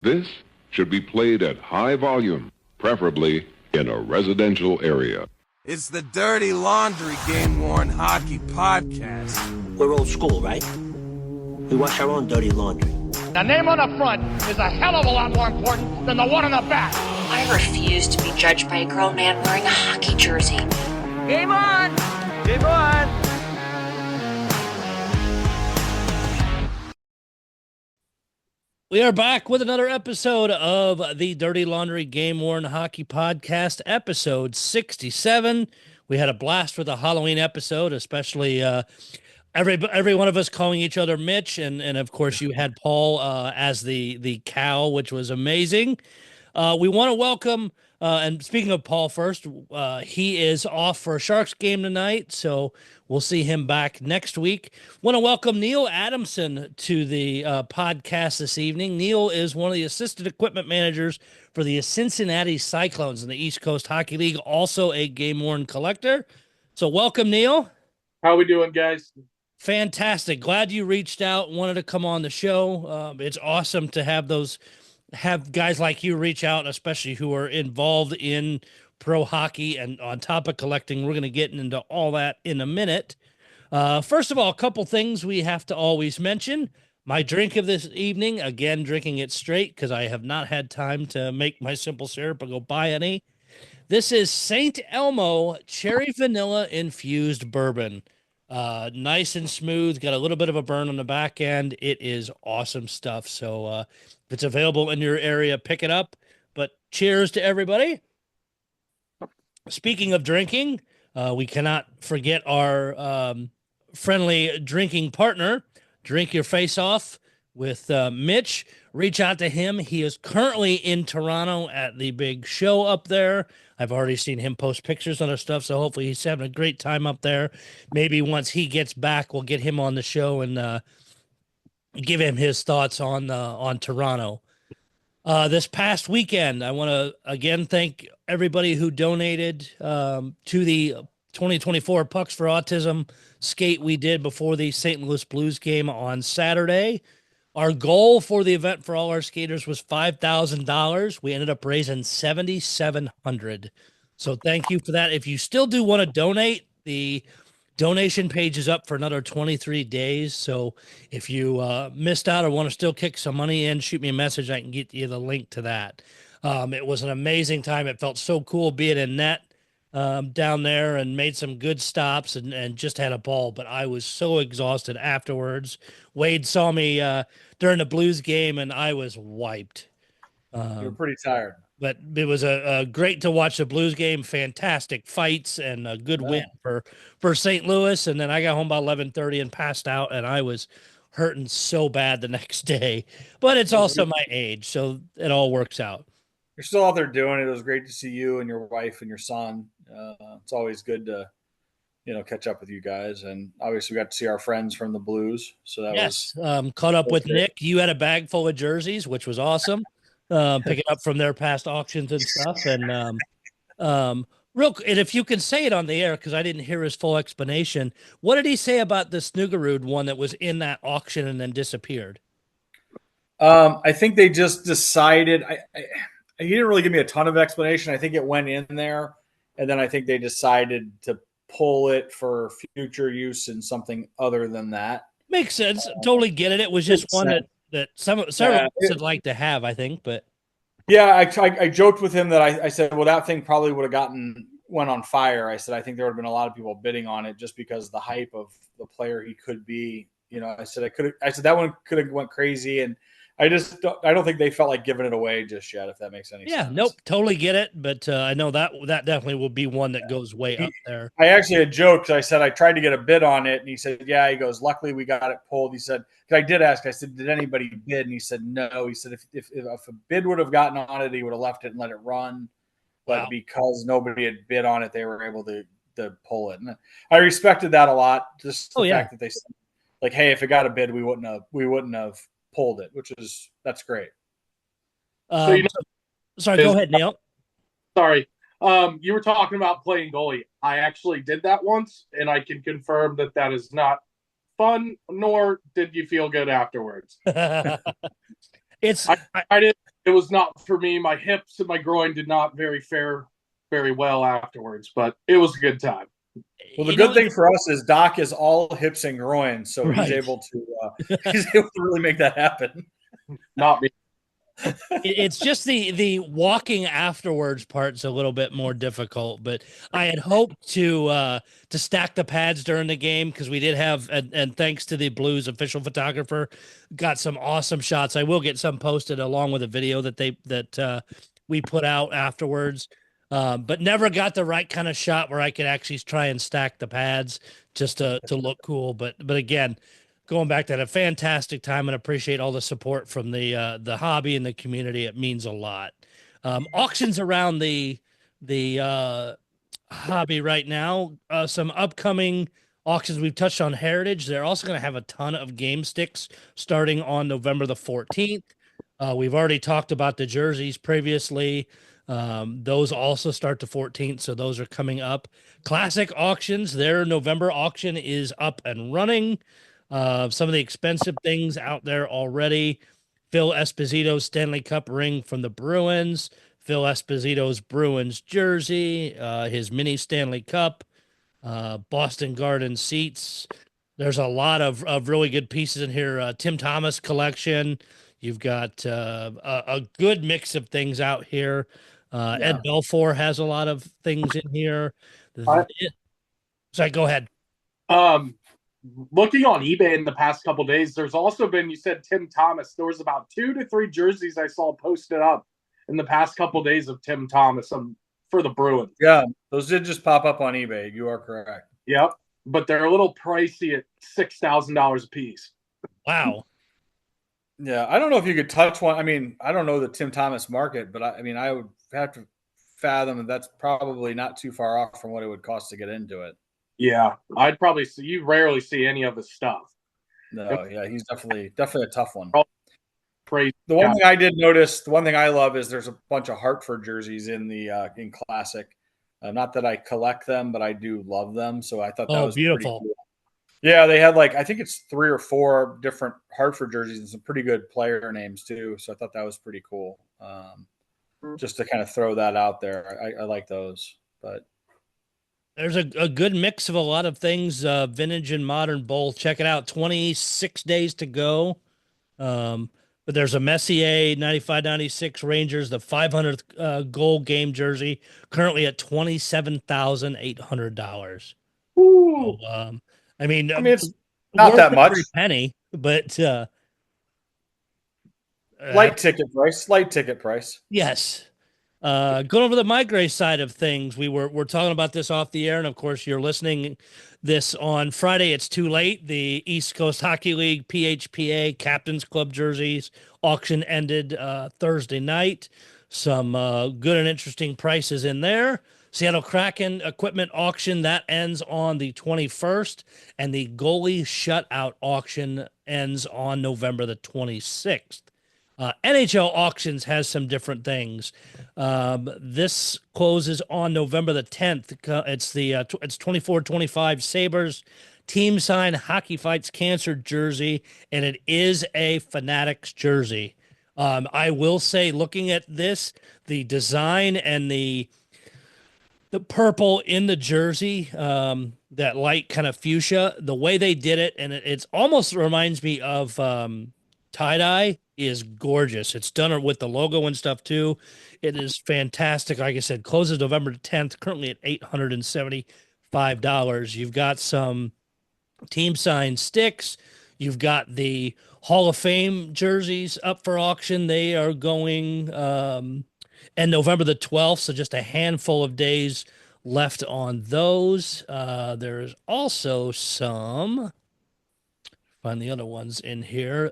This should be played at high volume, preferably in a residential area. It's the Dirty Laundry Game-Worn Hockey Podcast. We're old school, right? We wash our own dirty laundry. The name on the front is a hell of a lot more important than the one on the back. I refuse to be judged by a grown man wearing a hockey jersey. Game on! Game on! We are back with another episode of the Dirty Laundry Game-Worn Hockey Podcast, episode 67. We had a blast with the Halloween episode, especially every one of us calling each other Mitch, and of course you had Paul as the cow, which was amazing. We want to welcome, and speaking of Paul first, he is off for a Sharks game tonight, so we'll see him back next week. Want to welcome Neil Adamson to the podcast this evening. Neil is one of the assistant equipment managers for the Cincinnati Cyclones in the East Coast Hockey League, also a game-worn collector. So welcome, Neil. How we doing, guys? Fantastic. Glad you reached out, wanted to come on the show. It's awesome to have guys like you reach out, especially who are involved in pro hockey and on top of collecting. We're going to get into all that in a minute. First of all, a couple things we have to always mention. My drink of this evening, again, drinking it straight because I have not had time to make my simple syrup or go buy any. This is St. Elmo Cherry Vanilla Infused Bourbon. Nice and smooth, got a little bit of a burn on the back end. It is awesome stuff. So if it's available in your area, pick it up. But cheers to everybody. Speaking of drinking, we cannot forget our friendly drinking partner, Drink Your Face Off with Mitch. Reach out to him. He is currently in Toronto at the big show up there. I've already seen him post pictures on our stuff, so hopefully he's having a great time up there. Maybe once he gets back, we'll get him on the show and give him his thoughts on Toronto. This past weekend, I want to again thank everybody who donated to the 2024 Pucks for Autism skate we did before the St. Louis Blues game on Saturday. Our goal for the event for all our skaters was $5,000. We ended up raising $7,700. So thank you for that. If you still do want to donate, the donation page is up for another 23 days. So if you missed out or want to still kick some money in, shoot me a message. I can get you the link to that. It was an amazing time. It felt so cool being in net down there and made some good stops and just had a ball. But I was so exhausted afterwards. Wade saw me during the Blues game and I was wiped. You were pretty tired. But it was a great to watch the Blues game. Fantastic fights and a good win for St. Louis. And then I got home by 11:30 and passed out, and I was hurting so bad the next day. But it's also my age, so it all works out. You're still out there doing it. It was great to see you and your wife and your son. It's always good to, catch up with you guys. And obviously, we got to see our friends from the Blues. So that was caught up with Nick. You had a bag full of jerseys, which was awesome. Picking up from their past auctions and stuff. And and if you can say it on the air, because I didn't hear his full explanation, what did he say about the Snuggerud one that was in that auction and then disappeared? I think they just decided. He didn't really give me a ton of explanation. I think it went in there, and then I think they decided to pull it for future use in something other than that. Makes sense. Totally get it. It was just one that several of us would like to have, I think, but yeah, I joked with him that I said, well, that thing probably would have went on fire. I said, I think there would have been a lot of people bidding on it just because of the hype of the player he could be. I said that one could have went crazy, and I don't think they felt like giving it away just yet, if that makes any sense. Yeah, nope, totally get it. But I know that definitely will be one that goes way up there. I actually had joked. I said I tried to get a bid on it, and he said, yeah. He goes, luckily we got it pulled. He said, because I did ask. I said, did anybody bid? And he said, no. He said if a bid would have gotten on it, he would have left it and let it run. But because nobody had bid on it, they were able to pull it. And I respected that a lot. Just the fact that they said, like, hey, if it got a bid, we wouldn't have pulled it, that's great. Sorry, go ahead, Neil. Sorry. You were talking about playing goalie. I actually did that once, and I can confirm that is not fun, nor did you feel good afterwards. It's I didn't it was not for me. My hips and my groin did not fare very well afterwards, but it was a good time. Well, the good thing for us is Doc is all hips and groins, so he's Right. able to really make that happen. Not me. It's just the walking afterwards part's a little bit more difficult, but I had hoped to stack the pads during the game because we did have, and thanks to the Blues official photographer, got some awesome shots. I will get some posted along with a video that we put out afterwards, but never got the right kind of shot where I could actually try and stack the pads just to look cool. But again, going back to that, a fantastic time, and appreciate all the support from the hobby and the community. It means a lot. Auctions around the hobby right now. Some upcoming auctions. We've touched on Heritage. They're also going to have a ton of game sticks starting on November the 14th. We've already talked about the jerseys previously. Those also start the 14th, so those are coming up. Classic auctions. Their November auction is up and running. Some of the expensive things out there already. Phil Esposito's Stanley Cup ring from the Bruins, Phil Esposito's Bruins jersey, his mini Stanley Cup, Boston Garden seats. There's a lot of really good pieces in here. Tim Thomas collection. You've got a good mix of things out here. Ed Belfour has a lot of things in here. Sorry, go ahead. Looking on eBay in the past couple days, there's also been, you said Tim Thomas, there was about 2 to 3 jerseys I saw posted up in the past couple days of Tim Thomas for the Bruins. Yeah, those did just pop up on eBay. You are correct. Yep, but they're a little pricey at $6,000 a piece. Wow. Yeah, I don't know if you could touch one. I mean, I don't know the Tim Thomas market, but I would have to fathom that that's probably not too far off from what it would cost to get into it. Yeah, I'd probably see. You rarely see any of his stuff. No, yeah, he's definitely a tough one. Crazy. The one thing I did notice, the one thing I love is there's a bunch of Hartford jerseys in the in Classic. Not that I collect them, but I do love them. So I thought that was beautiful. Pretty cool. Yeah, they had I think it's 3 or 4 different Hartford jerseys and some pretty good player names too. So I thought that was pretty cool. Just to kind of throw that out there, I like those, but. There's a good mix of a lot of things, vintage and modern both. Check it out. 26 days to go. But there's a Messier 95-96 Rangers, the 500th goal game jersey, currently at $27,800. So, I mean, it's not that much. Penny, but light ticket price. Yes. Going over the Migrate side of things, we're talking about this off the air, and of course you're listening this on Friday. It's too late. The East Coast Hockey League PHPA Captains Club jerseys auction ended Thursday night. Some good and interesting prices in there. Seattle Kraken equipment auction that ends on the 21st, and the goalie shutout auction ends on November the 26th. NHL auctions has some different things. This closes on November the 10th. It's it's 24-25 Sabres team sign Hockey Fights Cancer jersey, and it is a Fanatics jersey. I will say, looking at this, the design and the purple in the jersey, that light kind of fuchsia, the way they did it, and it's almost reminds me of tie-dye, is gorgeous. It's done with the logo and stuff too. It is fantastic. Like I said, closes November 10th, currently at $875. You've got some team signed sticks. You've got the Hall of Fame jerseys up for auction. They are going and November the 12th, so just a handful of days left on those. There's also some, find the other ones in here.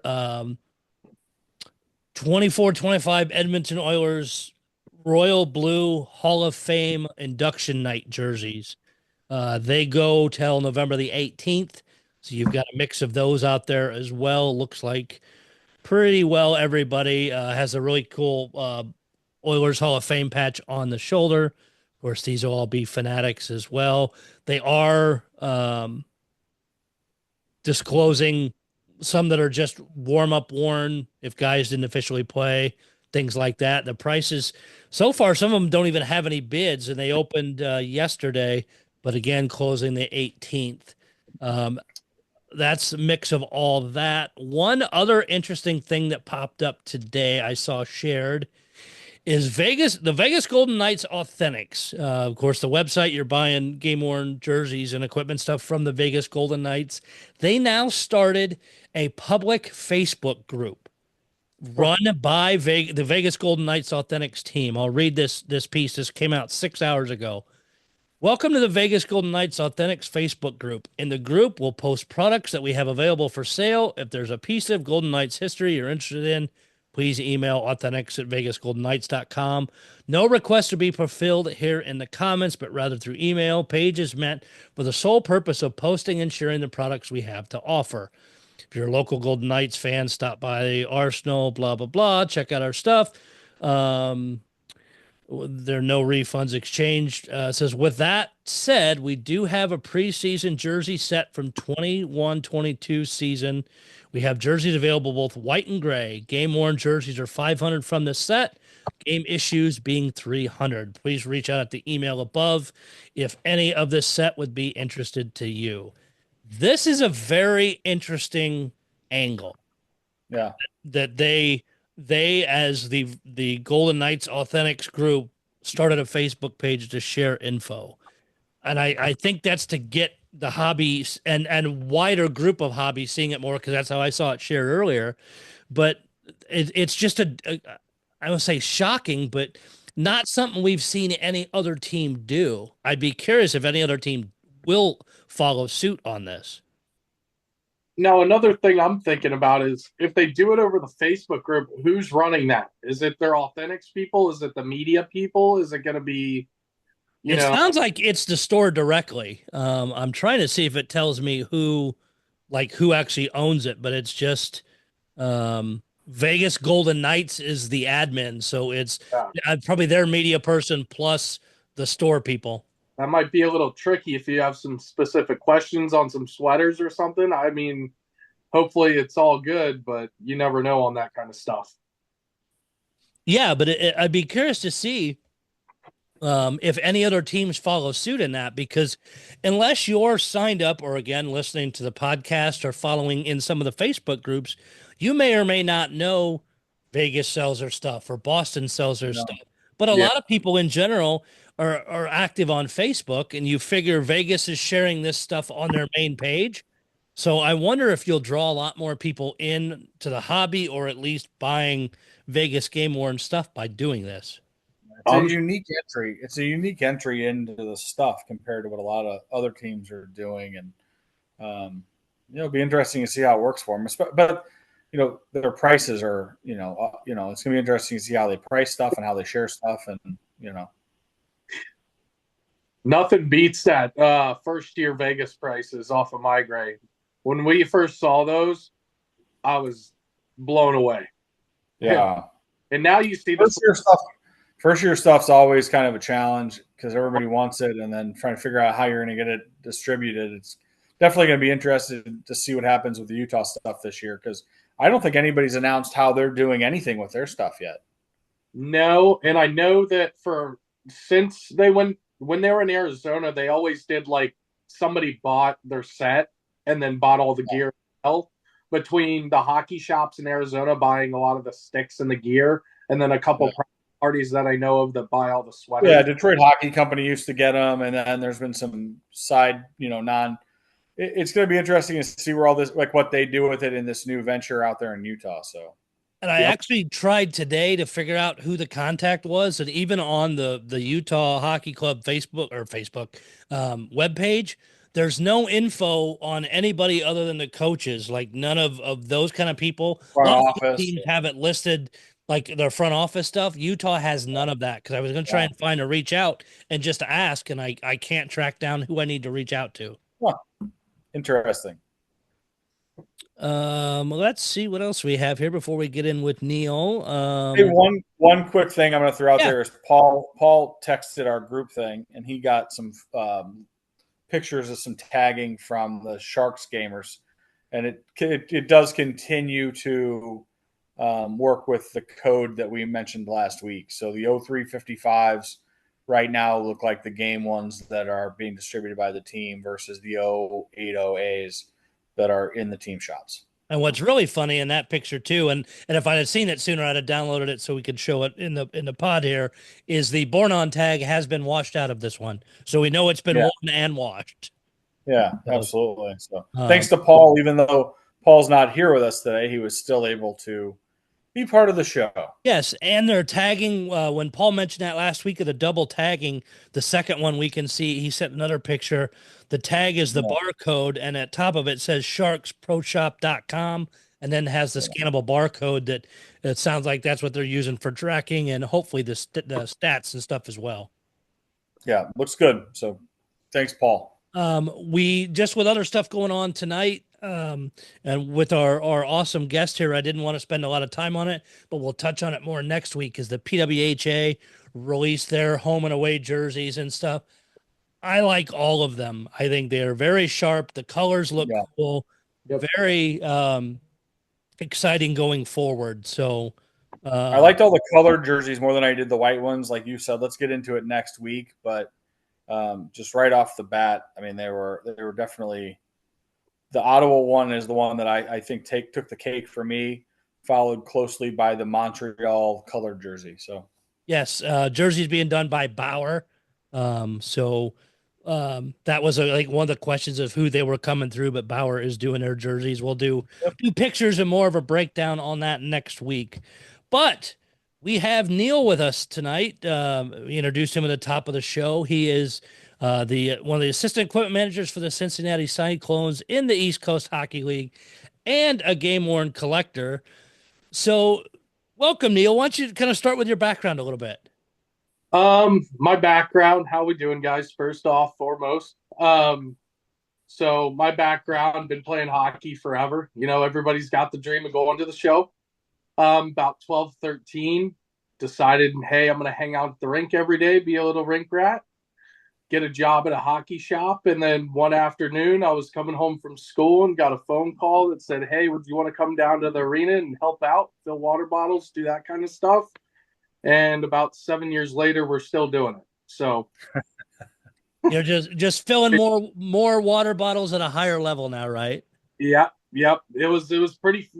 24-25 Edmonton Oilers Royal Blue Hall of Fame induction night jerseys. They go till November the 18th. So you've got a mix of those out there as well. Looks like pretty well everybody has a really cool Oilers Hall of Fame patch on the shoulder. Of course, these will all be Fanatics as well. They are disclosing some that are just warm-up worn if guys didn't officially play. things like that. The prices so far, some of them don't even have any bids, and they opened yesterday, but again, closing the 18th. That's a mix of all that. One other interesting thing that popped up today I saw shared is the Vegas Golden Knights Authentics. Of course, the website, you're buying game-worn jerseys and equipment stuff from the Vegas Golden Knights. They now started a public Facebook group run by the Vegas Golden Knights Authentics team. I'll read this piece. This came out 6 hours ago. Welcome to the Vegas Golden Knights Authentics Facebook group. In the group, we'll post products that we have available for sale. If there's a piece of Golden Knights history you're interested in, please email authentics@vegasgoldenknights.com. No request to be fulfilled here in the comments, but rather through email. Page is meant for the sole purpose of posting and sharing the products we have to offer. If you're a local Golden Knights fan, stop by Arsenal, blah, blah, blah. Check out our stuff. There are no refunds exchanged. Says, with that said, we do have a preseason jersey set from 21-22 season. We have jerseys available both white and gray. Game-worn jerseys are 500 from the set. Game issues being 300. Please reach out at the email above if any of this set would be interested to you. This is a very interesting angle. Yeah. That they as the Golden Knights Authentics group started a Facebook page to share info. And I think that's to get the hobby and wider group of hobbies seeing it more, because that's how I saw it shared earlier. But it's just I would say shocking, but not something we've seen any other team do. I'd be curious if any other team will follow suit on this. Now, another thing I'm thinking about is if they do it over the Facebook group, who's running that? Is it their Authentics people? Is it the media people? Is it going to be, It sounds like it's the store directly. I'm trying to see if it tells me who actually owns it, but it's just Vegas Golden Knights is the admin. So it's probably their media person plus the store people. That might be a little tricky if you have some specific questions on some sweaters or something. I mean, hopefully it's all good, but you never know on that kind of stuff. Yeah, but I'd be curious to see if any other teams follow suit in that, because unless you're signed up or, again, listening to the podcast or following in some of the Facebook groups, you may or may not know Vegas sells their stuff or Boston sells their stuff. But a lot of people in general are active on Facebook, and you figure Vegas is sharing this stuff on their main page. So I wonder if you'll draw a lot more people in to the hobby, or at least buying Vegas game-worn stuff by doing this. It's a unique entry. It's a unique entry into the stuff compared to what a lot of other teams are doing. And, it'll be interesting to see how it works for them. But, their prices are, it's going to be interesting to see how they price stuff and how they share stuff. And, Nothing beats that first-year Vegas prices off of my grade. When we first saw those, I was blown away. Yeah. And now you see this. First year stuff's always kind of a challenge because everybody wants it, and then trying to figure out how you're going to get it distributed. It's definitely going to be interesting to see what happens with the Utah stuff this year, because I don't think anybody's announced how they're doing anything with their stuff yet. No, and I know that since they when they were in Arizona, they always did like somebody bought their set and then bought all the gear. Between the hockey shops in Arizona buying a lot of the sticks and the gear, and then a couple parties that I know of that buy all the sweaters. Yeah, Detroit Hockey Company used to get them, and then there's been some side, It's going to be interesting to see where all this, like what they do with it in this new venture out there in Utah. So. And I actually tried today to figure out who the contact was, and even on the Utah Hockey Club Facebook webpage, there's no info on anybody other than the coaches. Like none of those kind of people. Front office. Teams have it listed, like their front office stuff. Utah has none of that, because I was going to try and find a reach out and just ask, and I can't track down who I need to reach out to. Huh. Interesting. Let's see what else we have here before we get in with Neil. Hey, one quick thing I'm going to throw out there is Paul texted our group thing, and he got some pictures of some tagging from the Sharks gamers, and it does continue to work with the code that we mentioned last week. So the 0355s right now look like the game ones that are being distributed by the team versus the 080As that are in the team shops. And what's really funny in that picture too, and if I had seen it sooner, I'd have downloaded it so we could show it in the pod here, is the Born On tag has been washed out of this one. So we know it's been worn and washed. Yeah, absolutely. So thanks to Paul, even though Paul's not here with us today, he was still able to be part of the show. Yes, and they're tagging. When Paul mentioned that last week of the double tagging, the second one we can see, he sent another picture. The tag is the barcode, and at top of it says sharksproshop.com, and then has the scannable barcode that it sounds like that's what they're using for tracking and hopefully the stats and stuff as well. Yeah, looks good. So thanks, Paul. We just with other stuff going on tonight, and with our awesome guest here, I didn't want to spend a lot of time on it, but we'll touch on it more next week as the PWHA released their home and away jerseys and stuff. I like all of them. I think they're very sharp. The colors look cool. Very exciting going forward. So I liked all the colored jerseys more than I did the white ones. Like you said, let's get into it next week. But just right off the bat, I mean, they were definitely the Ottawa one is the one that I think took the cake for me, followed closely by the Montreal colored jersey. So yes, jerseys being done by Bauer. That was like one of the questions of who they were coming through, but Bauer is doing their jerseys. We'll do pictures and more of a breakdown on that next week. But we have Neil with us tonight. We introduced him at the top of the show. He is one of the assistant equipment managers for the Cincinnati Cyclones in the East Coast Hockey League and a game-worn collector. So welcome, Neil. Why don't you kind of start with your background a little bit? My background, how we doing, guys? First off, foremost. So my background, been playing hockey forever. You know, everybody's got the dream of going to the show. About 12, 13, decided, hey, I'm going to hang out at the rink every day, be a little rink rat, get a job at a hockey shop. And then one afternoon, I was coming home from school and got a phone call that said, hey, would you want to come down to the arena and help out, fill water bottles, do that kind of stuff? And about 7 years later, we're still doing it. So you're just filling more water bottles at a higher level now, right? Yeah. Yep. It was pretty.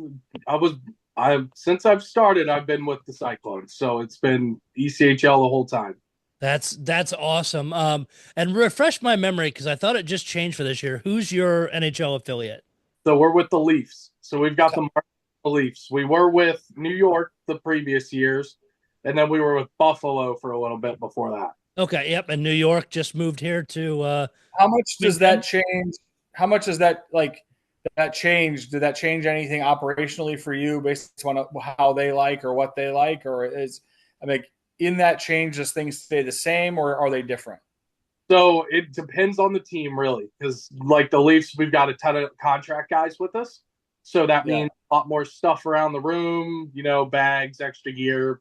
Since I've started, I've been with the Cyclones, so it's been ECHL the whole time. That's awesome. And refresh my memory because I thought it just changed for this year. Who's your NHL affiliate? So we're with the Leafs. So we've got the Leafs. We were with New York the previous years. And then we were with Buffalo for a little bit before that. Okay, yep. And New York just moved here to how much does that change? How much does that that change? Did that change anything operationally for you based on how they like or what they like? Or in that change, does things stay the same or are they different? So it depends on the team, really. Because like the Leafs, we've got a ton of contract guys with us. So that means a lot more stuff around the room, bags, extra gear,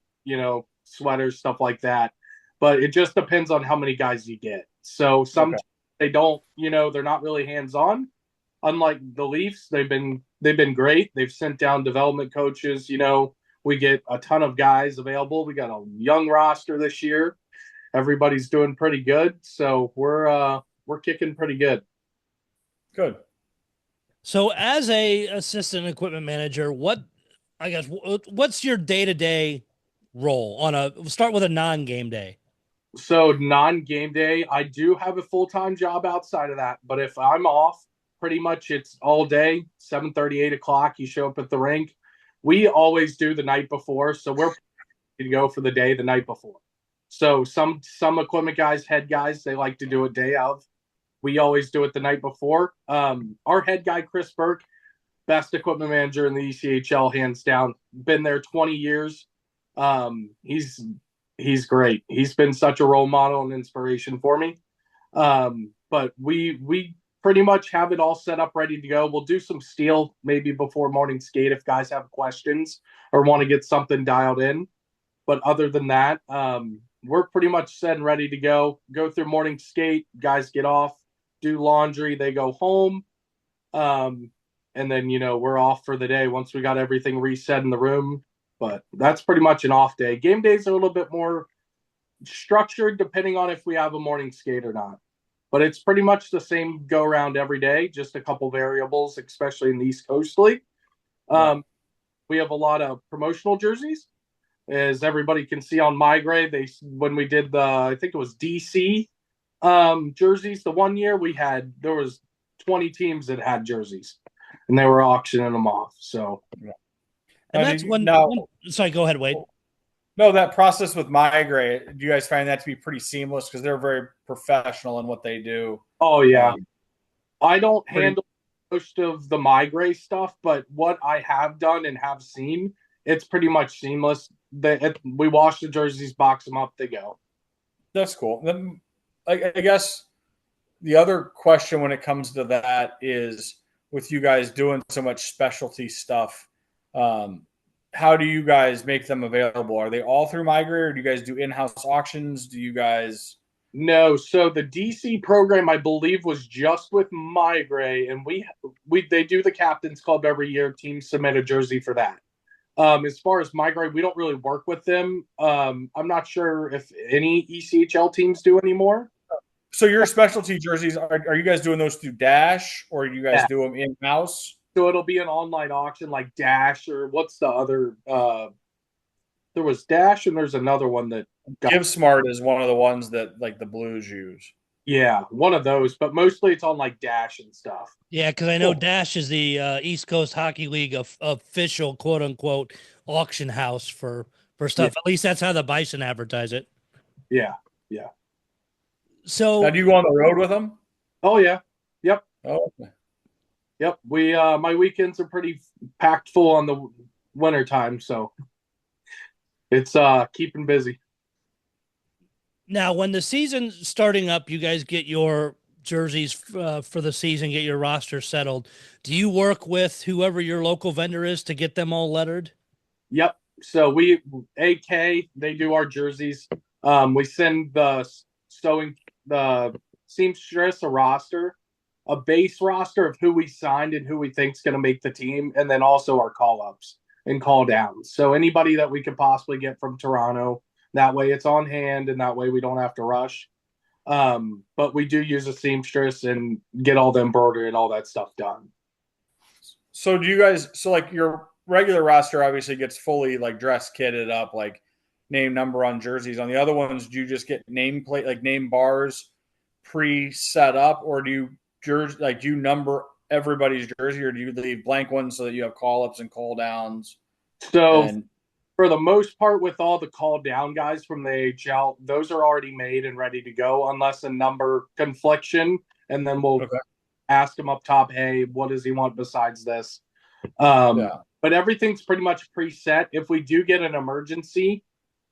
sweaters, stuff like that. But it just depends on how many guys you get. So some they don't, they're not really hands-on. Unlike the Leafs, they've been great. They've sent down development coaches. We get a ton of guys available. We got a young roster this year. Everybody's doing pretty good. So we're kicking pretty good. Good. So as a assistant equipment manager, what's your day-to-day role we'll start with a non-game day? So non-game day, I do have a full-time job outside of that, but if I'm off, pretty much it's all day, 7:30, 8 o'clock, you show up at the rink. We always do the night before, so we're ready to go for the day the night before. So some equipment guys, head guys, they like to do it day of. We always do it the night before. Our head guy, Chris Burke, best equipment manager in the ECHL, hands down, been there 20 years. He's great. He's been such a role model and inspiration for me. But we pretty much have it all set up, ready to go. We'll do some steel maybe before morning skate if guys have questions or want to get something dialed in. But other than that, we're pretty much set and ready to go through morning skate. Guys get off, do laundry, they go home. And then, we're off for the day. Once we got everything reset in the room, but that's pretty much an off day. Game days are a little bit more structured depending on if we have a morning skate or not. But it's pretty much the same go around every day, just a couple variables, especially in the East Coast League. We have a lot of promotional jerseys, as everybody can see on MyGray. When we did I think it was DC jerseys, the one year there was 20 teams that had jerseys, and they were auctioning them off. So, and that's sorry, go ahead, Wade. No, that process with MyGray, do you guys find that to be pretty seamless? Because they're very professional in what they do. Oh, yeah. I don't handle most of the MyGray stuff, but what I have done and have seen, it's pretty much seamless. We wash the jerseys, box them up, they go. That's cool. I guess the other question when it comes to that is, with you guys doing so much specialty stuff, how do you guys make them available? Are they all through MyGray, or do you guys do in-house auctions? Do you guys? No. So the DC program, I believe, was just with MyGray, and they do the Captain's Club every year. Teams submit a jersey for that. As far as MyGray, we don't really work with them. I'm not sure if any ECHL teams do anymore. So your specialty jerseys, are you guys doing those through Dash, or do you guys do them in-house? So it'll be an online auction like Dash, or what's the other? There was Dash, and there's another one that GiveSmart is one of the ones that like the Blues use. Yeah, one of those, but mostly it's on like Dash and stuff. Yeah, because I know Dash is the East Coast Hockey League official quote unquote auction house for stuff. Yeah. At least that's how the Bison advertise it. Yeah. So now, do you go on the road with them? Oh yeah. Yep. Oh. Okay. Yep. We my weekends are pretty packed full on the winter time, so it's keeping busy. Now, when the season's starting up, you guys get your jerseys for the season, get your roster settled. Do you work with whoever your local vendor is to get them all lettered? Yep. So AK, they do our jerseys. We send the seamstress a roster, a base roster of who we signed and who we think is going to make the team, and then also our call-ups and call-downs. So anybody that we could possibly get from Toronto, that way it's on hand, and that way we don't have to rush. But we do use a seamstress and get all the embroidery and all that stuff done. So do you guys, like your regular roster obviously gets fully like dress kitted up, like name, number on jerseys. On the other ones, do you just get nameplate, like name bars pre-set up, or do you number everybody's jersey, or do you leave blank ones so that you have call-ups and call-downs? So for the most part, with all the call-down guys from the AHL, those are already made and ready to go, unless a number confliction, and then we'll ask him up top, hey, what does he want besides this? But everything's pretty much preset. If we do get an emergency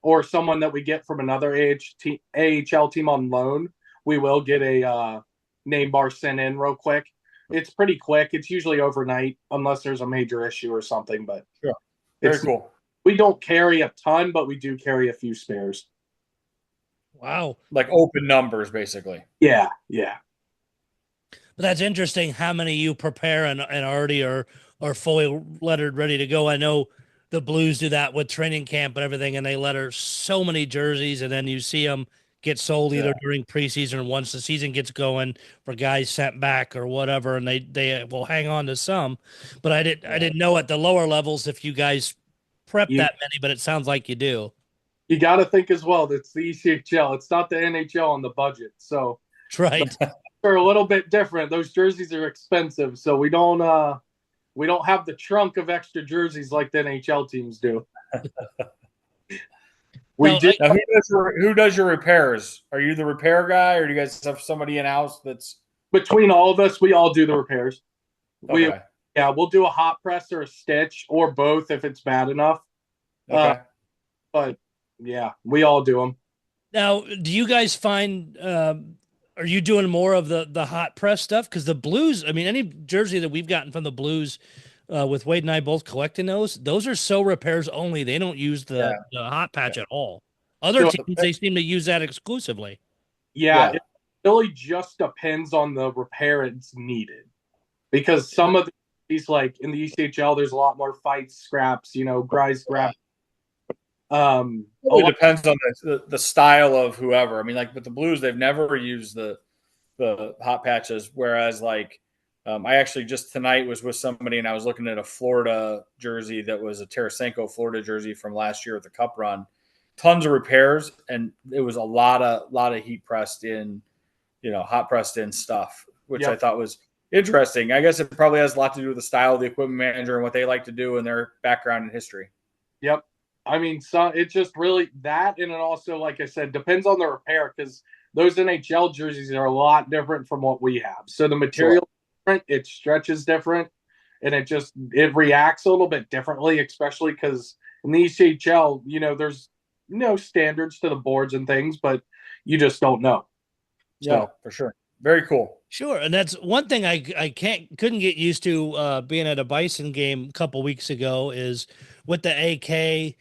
or someone that we get from another AHL team on loan, we will get a name bar sent in real quick. It's pretty quick. It's usually overnight unless there's a major issue or something. But very cool. We don't carry a ton, but we do carry a few spares. Wow. Like open numbers, basically. Yeah. But that's interesting how many you prepare and already are fully lettered, ready to go. I know the Blues do that with training camp and everything, and they letter so many jerseys, and then you see them get sold either during preseason or once the season gets going for guys sent back or whatever, and they will hang on to some. But I didn't know at the lower levels if you guys prep that many, but it sounds like you do. You got to think as well. That's the ECHL. It's not the NHL on the budget, so that's right. They're a little bit different. Those jerseys are expensive, so we don't have the trunk of extra jerseys like the NHL teams do. Who does your repairs? Are you the repair guy, or do you guys have somebody in house that's between all of us? We all do the repairs. Okay. We'll do a hot press or a stitch or both if it's bad enough. Okay. But yeah, we all do them. Now, do you guys find? Are you doing more of the hot press stuff? Because the Blues, I mean, any jersey that we've gotten from the Blues, with Wade and I both collecting those are so repairs only. They don't use the hot patch at all. Other teams, they seem to use that exclusively. Yeah, it really just depends on the repair it's needed. Because some of these, like in the ECHL, there's a lot more fights, scraps, guys grab It depends on the style of whoever. I mean, like with the Blues, they've never used the hot patches, whereas like I actually just tonight was with somebody and I was looking at a Florida jersey that was a Tarasenko Florida jersey from last year at the Cup run. Tons of repairs, and it was a lot of heat pressed in, hot pressed in stuff, which I thought was interesting. I guess it probably has a lot to do with the style of the equipment manager and what they like to do and their background and history. Yep. I mean, so it's just really that, and it also, like I said, depends on the repair, because those NHL jerseys are a lot different from what we have. So the material is different, it stretches different, and it reacts a little bit differently, especially because in the ECHL, there's no standards to the boards and things, but you just don't know. Yeah, for sure. Very cool. Sure, and that's one thing I couldn't get used to being at a Bison game a couple weeks ago is with the AK.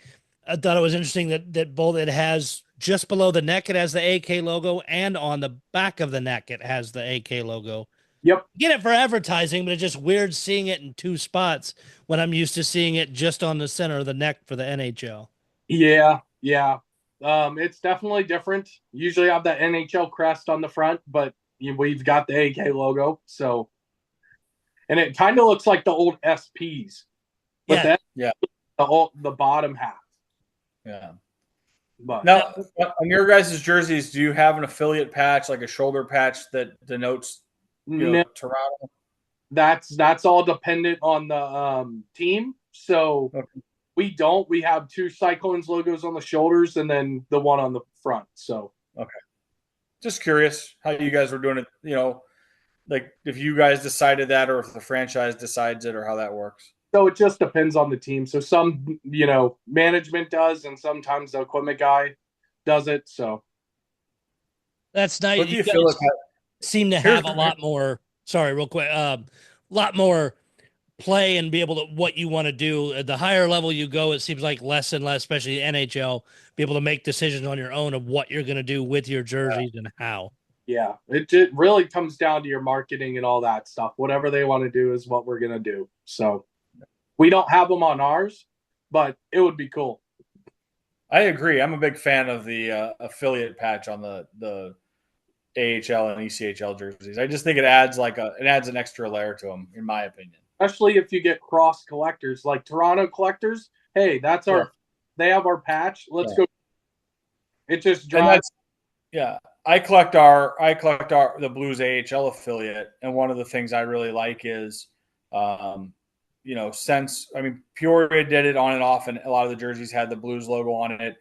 I thought it was interesting that both it has just below the neck it has the AK logo, and on the back of the neck it has the AK logo. Yep. Get it for advertising, but it's just weird seeing it in two spots when I'm used to seeing it just on the center of the neck for the NHL. Yeah. It's definitely different. Usually I have that NHL crest on the front, but we've got the AK logo, so, and it kind of looks like the old SPs, but the bottom half. Yeah. But now, on your guys' jerseys, do you have an affiliate patch, like a shoulder patch that denotes Toronto? That's all dependent on the team. So we don't. We have two Cyclones logos on the shoulders and then the one on the front. So just curious how you guys were doing it. Like if you guys decided that, or if the franchise decides it, or how that works. So it just depends on the team. So some, management does, and sometimes the equipment guy does it. So that's nice. What do you feel seem to have a lot more. Sorry, real quick. Lot more play and be able to what you want to do. At the higher level you go, it seems like less and less, especially NHL, be able to make decisions on your own of what you're going to do with your jerseys and how. Yeah, it really comes down to your marketing and all that stuff. Whatever they want to do is what we're going to do. So we don't have them on ours, but it would be cool. I agree. I'm a big fan of the affiliate patch on the AHL and ECHL jerseys. I just think it adds an extra layer to them, in my opinion. Especially if you get cross collectors like Toronto collectors. Hey, that's they have our patch. Let's go. It just drives. I collect the Blues AHL affiliate, and one of the things I really like is, Peoria did it on and off, and a lot of the jerseys had the Blues logo on it.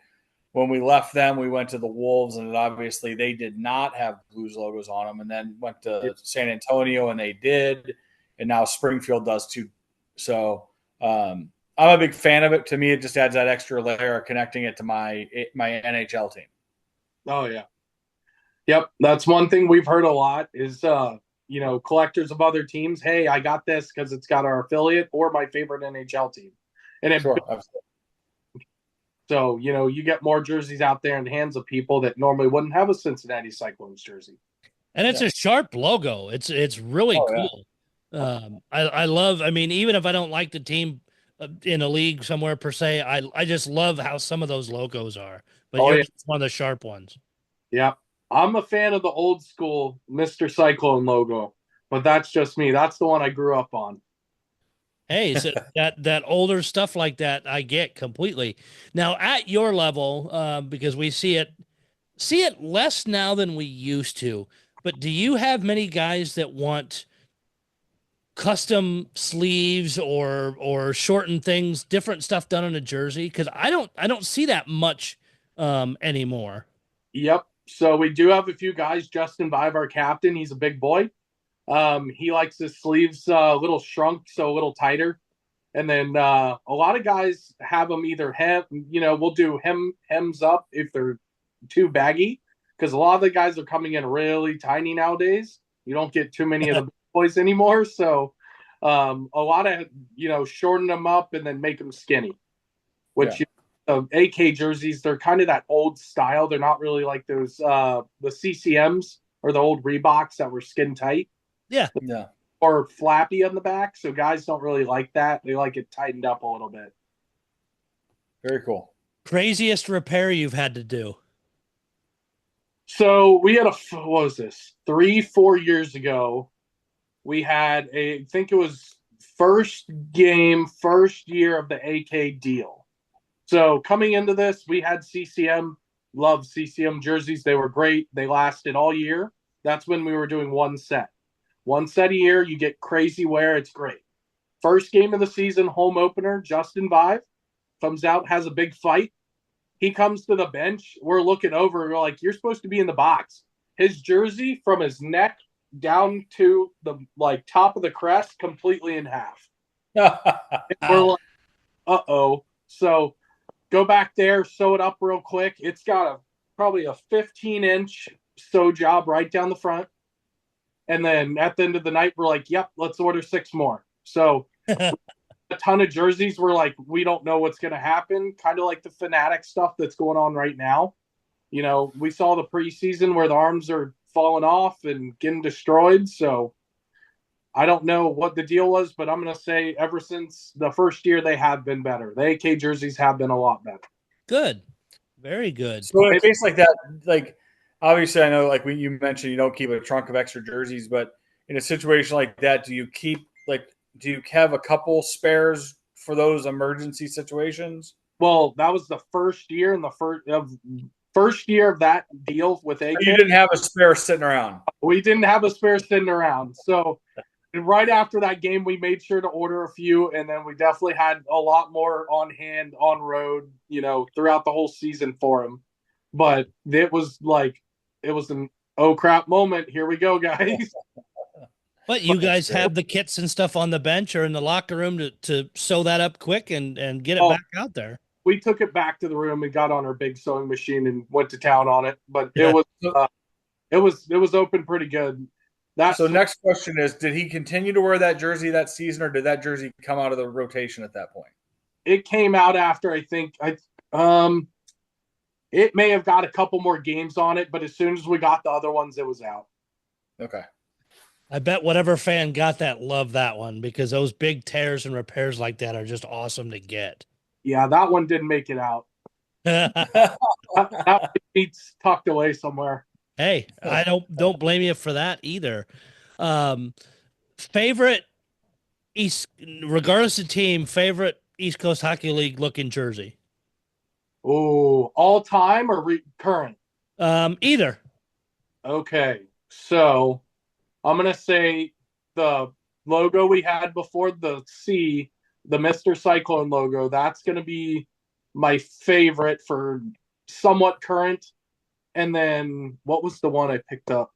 When we left them, we went to the Wolves, and obviously they did not have Blues logos on them, and then went to San Antonio, and they did, and now Springfield does too. So I'm a big fan of it. To me, it just adds that extra layer of connecting it to my NHL team. Oh, yeah. Yep, that's one thing we've heard a lot is, collectors of other teams. Hey, I got this because it's got our affiliate or my favorite NHL team. And so, you get more jerseys out there in the hands of people that normally wouldn't have a Cincinnati Cyclones jersey. And it's a sharp logo. It's really cool. Yeah. I love, even if I don't like the team in a league somewhere per se, I just love how some of those logos are. But you're one of the sharp ones. Yeah. I'm a fan of the old school Mr. Cyclone logo, but that's just me. That's the one I grew up on. Hey, so that older stuff like that, I get completely. Now, at your level, because we see it less now than we used to, but do you have many guys that want custom sleeves or shortened things, different stuff done on a jersey? Because I don't see that much anymore. Yep. So we do have a few guys. Justin Vive, our captain, he's a big boy. He likes his sleeves a little shrunk, so a little tighter. And then a lot of guys have them either we'll do hems up if they're too baggy, because a lot of the guys are coming in really tiny nowadays. You don't get too many of the big boys anymore. So a lot of, shorten them up and then make them skinny, which AK jerseys, they're kind of that old style. They're not really like those the CCMs or the old Reeboks that were skin tight. Yeah. Or flappy on the back. So guys don't really like that. They like it tightened up a little bit. Very cool. Craziest repair you've had to do? So we had what was this? 3-4 years ago, we had I think it was first year of the AK deal. So coming into this, we had CCM, loved CCM jerseys. They were great. They lasted all year. That's when we were doing one set a year. You get crazy wear. It's great. First game of the season, home opener, Justin Vive comes out, has a big fight. He comes to the bench. We're looking over. We're like, you're supposed to be in the box. His jersey from his neck down to the top of the crest, completely in half. We're like, uh-oh. So go back there, sew it up real quick. It's got probably a 15-inch sew job right down the front. And then at the end of the night, we're like, yep, let's order 6 more. So a ton of jerseys. We're like, we don't know what's going to happen. Kind of like the Fanatic stuff that's going on right now. We saw the preseason where the arms are falling off and getting destroyed. So I don't know what the deal was, but I'm going to say ever since the first year, they have been better. The AK jerseys have been a lot better. Good. Very good. So in a case like that, obviously I know you mentioned you don't keep a trunk of extra jerseys, but in a situation like that, do you have a couple spares for those emergency situations? Well, that was the first year, and first year of that deal with AK. You didn't have a spare sitting around. We didn't have a spare sitting around. So right after that game, we made sure to order a few, and then we definitely had a lot more on hand, on road, throughout the whole season for him. But it was an oh crap moment. Here we go, guys. But you guys have the kits and stuff on the bench or in the locker room to sew that up quick and get it back out there. We took it back to the room and got on our big sewing machine and went to town on it. But it was open pretty good. So next question is, did he continue to wear that jersey that season, or did that jersey come out of the rotation at that point? It came out after, I think. It may have got a couple more games on it, but as soon as we got the other ones, it was out. Okay. I bet whatever fan got that loved that one, because those big tears and repairs like that are just awesome to get. Yeah, that one didn't make it out. that it's tucked away somewhere. Hey, I don't blame you for that either. Favorite regardless of team, favorite East Coast Hockey League looking jersey? Oh, all time or current? Either. Okay, so I'm going to say the logo we had before the C, the Mr. Cyclone logo, that's going to be my favorite for somewhat current. And then what was the one I picked up?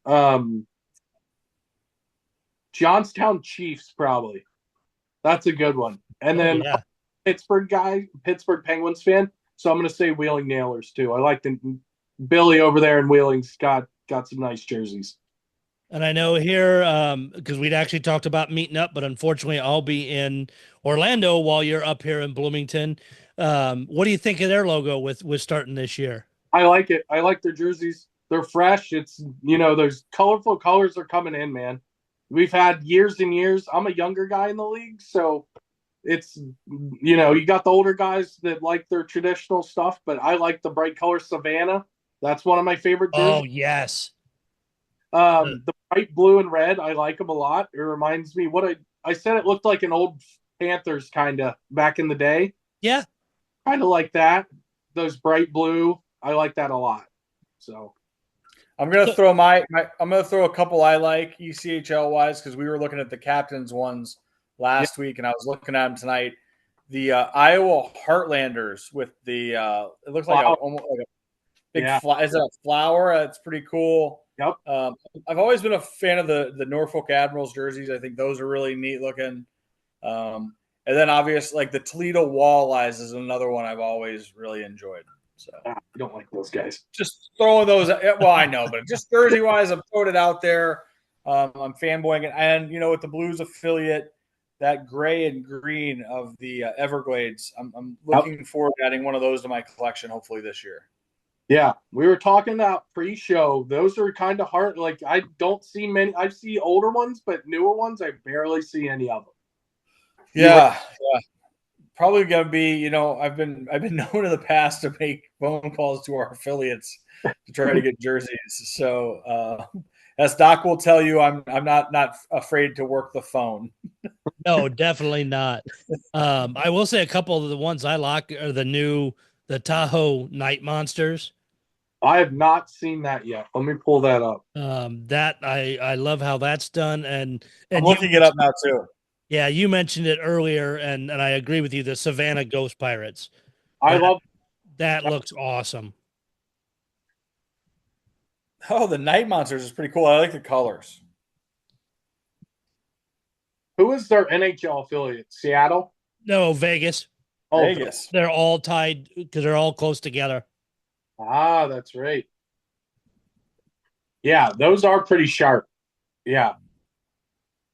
Johnstown Chiefs, probably. That's a good one. And then Pittsburgh Penguins fan. So I'm going to say Wheeling Nailers too. I like Billy over there in Wheeling's got some nice jerseys. And I know here, because we'd actually talked about meeting up, but unfortunately I'll be in Orlando while you're up here in Bloomington. What do you think of their logo with starting this year? I like it. I like their jerseys. They're fresh. It's, those colorful colors are coming in, man. We've had years and years. I'm a younger guy in the league, so it's, you got the older guys that like their traditional stuff, but I like the bright color Savannah. That's one of my favorite jerseys. Oh, yes. The bright blue and red, I like them a lot. It reminds me what I said it looked like an old Panthers kind of back in the day. Yeah. Kind of like that. Those bright blue, I like that a lot. So I'm gonna throw I'm gonna throw a couple I like ECHL wise, because we were looking at the captains ones last week, and I was looking at them tonight. The Iowa Heartlanders with the it looks like almost like a big is it a flower? It's pretty cool. Yep. I've always been a fan of the Norfolk Admirals jerseys. I think those are really neat looking. And then obviously the Toledo Walleyes is another one I've always really enjoyed. So you don't like those guys. Just throwing those. Well, I know, but just jersey wise, I'm throwing it out there. I'm fanboying it, and with the Blues affiliate, that gray and green of the Everglades, I'm looking forward to adding one of those to my collection, hopefully this year. Yeah, we were talking about pre-show. Those are kind of hard. I don't see many. I see older ones, but newer ones, I barely see any of them. Yeah. probably going to be, I've been known in the past to make phone calls to our affiliates to try to get jerseys. So as Doc will tell you, I'm not afraid to work the phone. No, definitely not. I will say a couple of the ones I like are the Tahoe Night Monsters. I have not seen that yet. Let me pull that up. That I love how that's done, and I'm looking it up now too. Yeah, you mentioned it earlier, and I agree with you. The Savannah Ghost Pirates. I love that. Looks awesome. Oh, the Night Monsters is pretty cool. I like the colors. Who is their NHL affiliate? Seattle? No, Vegas. Oh, Vegas. They're all tied because they're all close together. Ah, that's right. Yeah, those are pretty sharp. Yeah.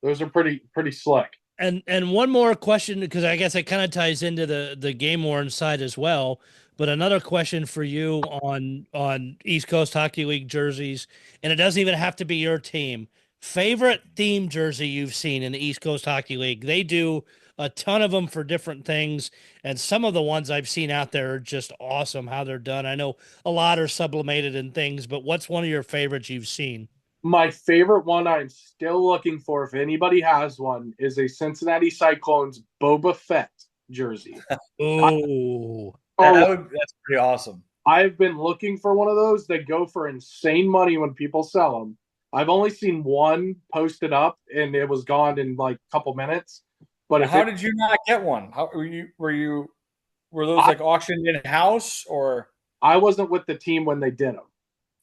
Those are pretty slick. And one more question, because I guess it kind of ties into the game worn side as well. But another question for you on East Coast Hockey League jerseys, and it doesn't even have to be your team. Favorite theme jersey you've seen in the East Coast Hockey League? They do a ton of them for different things, and some of the ones I've seen out there are just awesome how they're done. I know a lot are sublimated and things, but what's one of your favorites you've seen? My favorite one I'm still looking for, if anybody has one, is a Cincinnati Cyclones Boba Fett jersey. Oh, that's pretty awesome. I've been looking for one of those. They go for insane money when people sell them. I've only seen one posted up, and it was gone in like a couple minutes. But how did you not get one? How were those like auctioned in house, or? I wasn't with the team when they did them.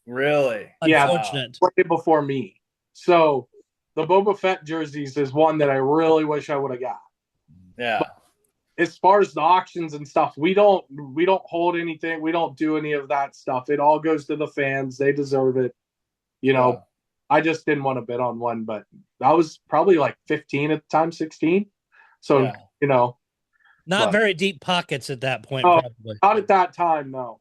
Really? Unfortunate. Yeah, way before me. So the Boba Fett jerseys is one that I really wish I would have got. Yeah. But as far as the auctions and stuff, we don't hold anything. We don't do any of that stuff. It all goes to the fans. They deserve it. Yeah. I just didn't want to bid on one, but I was probably like 15 at the time, 16. So, not very deep pockets at that point, oh, probably. Not at that time, no.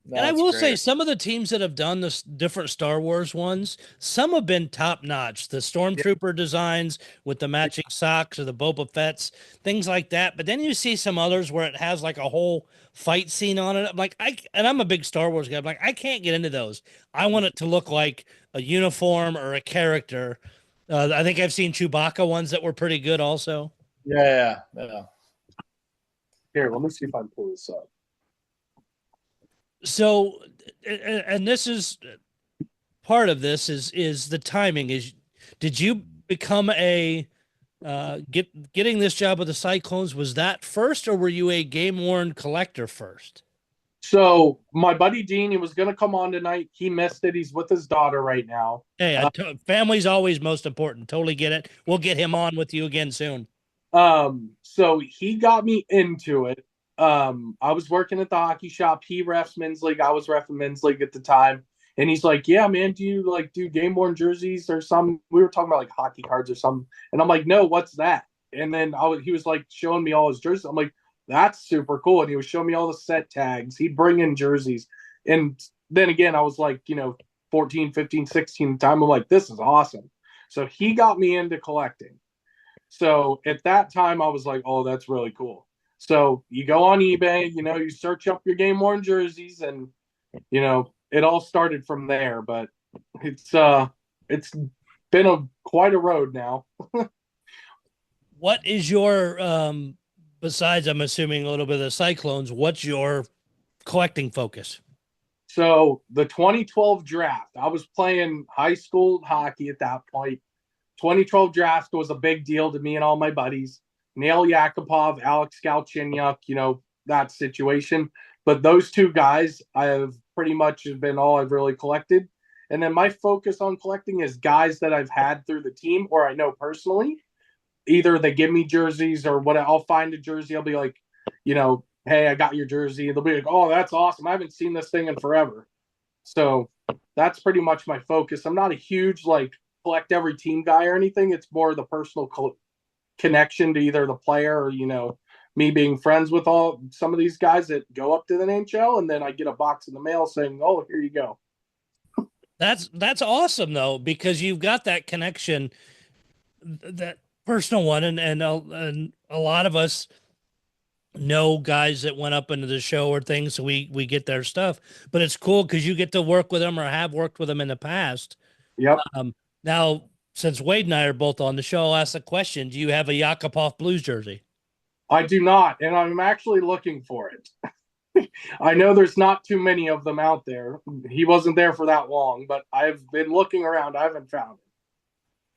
And I will say some of the teams that have done this different Star Wars ones, some have been top notch. The Stormtrooper designs with the matching socks or the Boba Fett's, things like that. But then you see some others where it has like a whole fight scene on it. I'm like, I'm a big Star Wars guy. I'm like, I can't get into those. I want it to look like a uniform or a character. I think I've seen Chewbacca ones that were pretty good also. Yeah. Here, let me see if I can pull this up. So, and this is part of this is the timing. Did you become a getting this job with the Cyclones? Was that first, or were you a game worn collector first? So my buddy Dean, he was going to come on tonight. He missed it. He's with his daughter right now. Hey, family's always most important. Totally get it. We'll get him on with you again soon. So he got me into it. I was working at the hockey shop. He refs men's league. I was reffing men's league at the time. And he's like, yeah, man, do you do game worn jerseys or some? We were talking about like hockey cards or something. And I'm like, no, what's that? And then he was like showing me all his jerseys. I'm like, that's super cool. And he was showing me all the set tags. He'd bring in jerseys. And then again, I was like, 14, 15, 16 time. I'm like, this is awesome. So he got me into collecting. So at that time, I was like, oh, that's really cool. So you go on eBay, you search up your game worn jerseys, and it all started from there. But it's been quite a road now. What is your besides, I'm assuming a little bit of the Cyclones, what's your collecting focus? So the 2012 draft, I was playing high school hockey at that point. 2012 draft was a big deal to me and all my buddies. Nail Yakupov, Alex Galchenyuk, that situation. But those two guys I have pretty much been all I've really collected. And then my focus on collecting is guys that I've had through the team or I know personally. Either they give me jerseys or what, I'll find a jersey. I'll be like, hey, I got your jersey. They'll be like, oh, that's awesome. I haven't seen this thing in forever. So that's pretty much my focus. I'm not a huge collect every team guy or anything. It's more the personal connection to either the player or me being friends with some of these guys that go up to the NHL, and then I get a box in the mail saying, oh, here you go. That's awesome though, because you've got that connection, that personal one, and a lot of us know guys that went up into the show or things, so we get their stuff. But it's cool because you get to work with them or have worked with them in the past. Yep. Now, since Wade and I are both on the show, I'll ask a question. Do you have a Yakupov Blues jersey? I do not, and I'm actually looking for it. I know there's not too many of them out there. He wasn't there for that long, but I've been looking around. I haven't found it.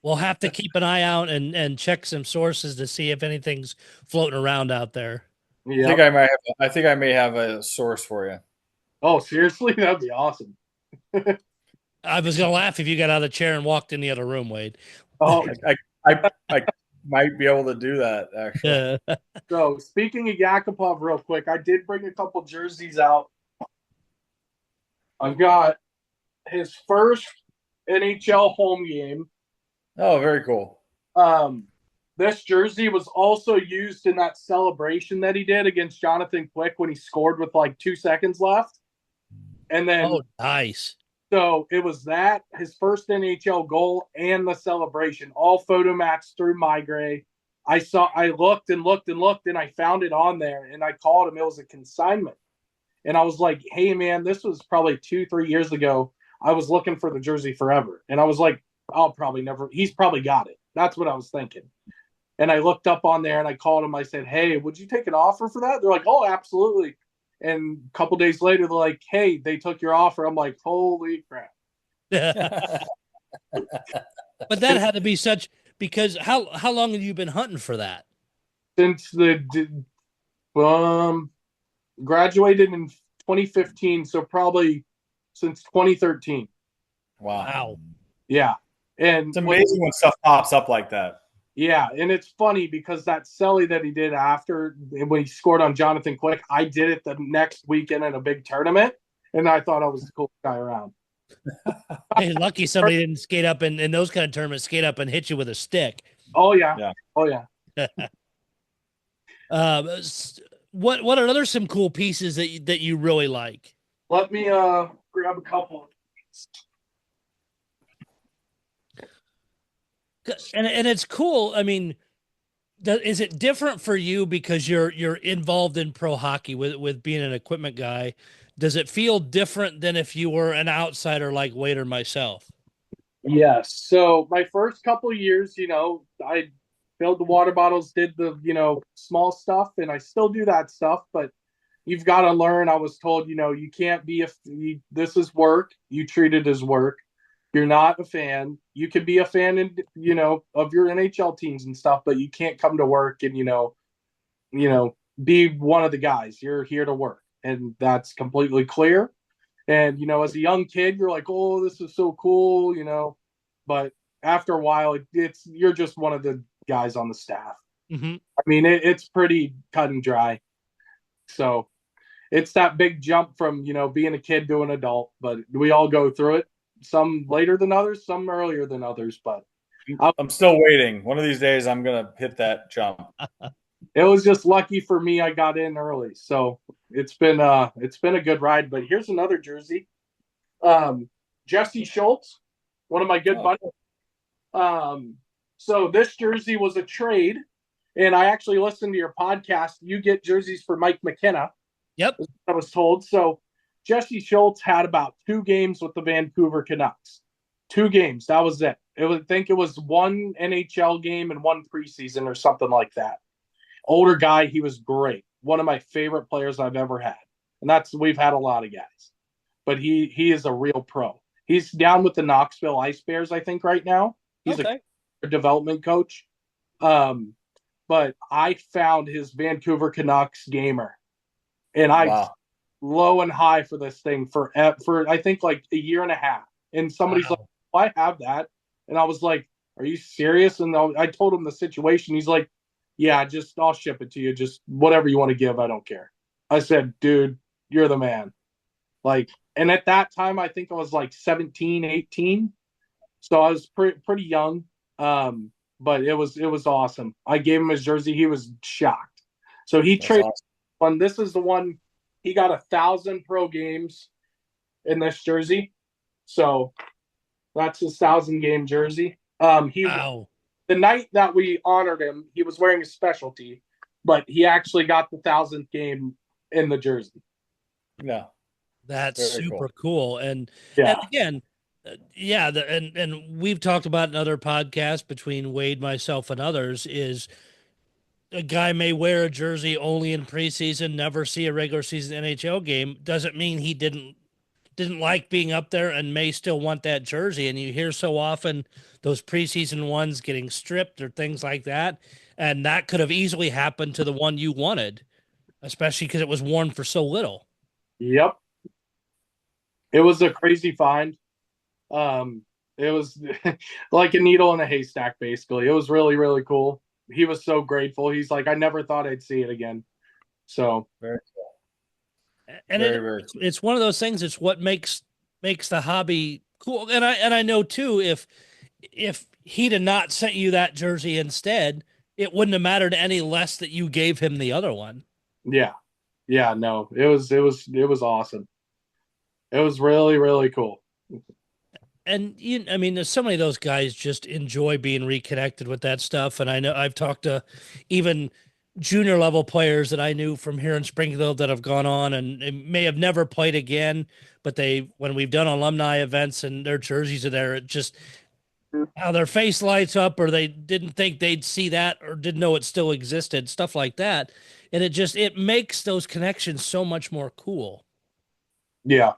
We'll have to keep an eye out and check some sources to see if anything's floating around out there. Yeah. I think I may have a source for you. Oh, seriously? That'd be awesome. I was gonna laugh if you got out of the chair and walked in the other room, Wade. Oh, I might be able to do that, actually. so speaking of Yakupov real quick, I did bring a couple jerseys out. I've got his first NHL home game. Oh, very cool. This jersey was also used in that celebration that he did against Jonathan Quick when he scored with like 2 seconds left. And then, oh, nice. So it was that, his first NHL goal, and the celebration, all photo matched through MyGray. I looked and looked and looked, and I found it on there, and I called him. It was a consignment. And I was like, hey, man, this was probably 2-3 years ago. I was looking for the jersey forever. And I was like, he's probably got it. That's what I was thinking. And I looked up on there, and I called him. I said, hey, would you take an offer for that? They're like, oh, absolutely. And a couple days later, they're like, hey, they took your offer. I'm like, holy crap. But that had to be such, because how long have you been hunting for that? Since graduated in 2015, so probably since 2013. Wow. Yeah. And it's amazing when stuff pops up like that. Yeah, and it's funny because that celly that he did after when he scored on Jonathan Quick, I did it the next weekend in a big tournament, and I thought I was the coolest guy around. Hey, lucky somebody didn't skate up in those kind of tournaments, skate up and hit you with a stick. Oh yeah. Oh yeah. What are other some cool pieces that you really like? Let me grab a couple. And it's cool. I mean, is it different for you because you're involved in pro hockey with being an equipment guy? Does it feel different than if you were an outsider like Wade or myself? Yes. So my first couple of years, I filled the water bottles, did the, small stuff, and I still do that stuff, but you've got to learn. I was told, you can't be this is work. You treat it as work. You're not a fan. You can be a fan of your NHL teams and stuff, but you can't come to work and, be one of the guys. You're here to work. And that's completely clear. And, as a young kid, you're like, oh, this is so cool, but after a while, you're just one of the guys on the staff. Mm-hmm. I mean, it's pretty cut and dry. So it's that big jump from, being a kid to an adult, but we all go through it. Some later than others, some earlier than others, but I'm still waiting. One of these days I'm going to hit that jump. It was just lucky for me. I got in early. So it's been a good ride, but here's another jersey. Jesse Schultz, one of my good buddies. So this jersey was a trade, and I actually listened to your podcast. You get jerseys for Mike McKenna. Yep. I was told. So Jesse Schultz had about 2 games with the Vancouver Canucks. 2 games. That was it. I think it was 1 NHL game and 1 preseason or something like that. Older guy. He was great. One of my favorite players I've ever had. And we've had a lot of guys. But he is a real pro. He's down with the Knoxville Ice Bears, I think, right now. He's a development coach. But I found his Vancouver Canucks gamer. And low and high for this thing for I think like a year and a half. And somebody's like, oh, I have that. And I was like, are you serious? And I told him the situation. He's like, yeah, I'll ship it to you. Just whatever you want to give. I don't care. I said, dude, you're the man. Like, and at that time, I think I was like 17, 18. So I was pretty young. But it was awesome. I gave him his jersey. He was shocked. So he traded one. This is the one. He got 1,000 pro games in this jersey. So that's his 1,000 game jersey. The night that we honored him, he was wearing a specialty. but he actually got the 1,000th game in the jersey. Yeah. That's Very super cool. And again, and we've talked about in other podcasts between Wade, myself, and others, is a guy may wear a jersey only in preseason, never see a regular season NHL game. Doesn't mean he didn't like being up there and may still want that jersey. And you hear so often those preseason ones getting stripped or things like that. And that could have easily happened to the one you wanted, especially because it was worn for so little. Yep. It was a crazy find. It was like a needle in a haystack, basically. It was really, really cool. He was so grateful. He's like, I never thought I'd see it again. So Very cool. And Very cool. it's one of those things. It's what makes the hobby cool. And I know too, if he'd have not sent you that jersey instead, it wouldn't have mattered any less that you gave him the other one. Yeah. No, it was awesome. It was really, really cool. And there's so many of those guys just enjoy being reconnected with that stuff. And I know I've talked to even junior level players that I knew from here in Springfield that have gone on and may have never played again, but when we've done alumni events and their jerseys are there, it just how their face lights up, or they didn't think they'd see that or didn't know it still existed, stuff like that. And it makes those connections so much more cool. Yeah.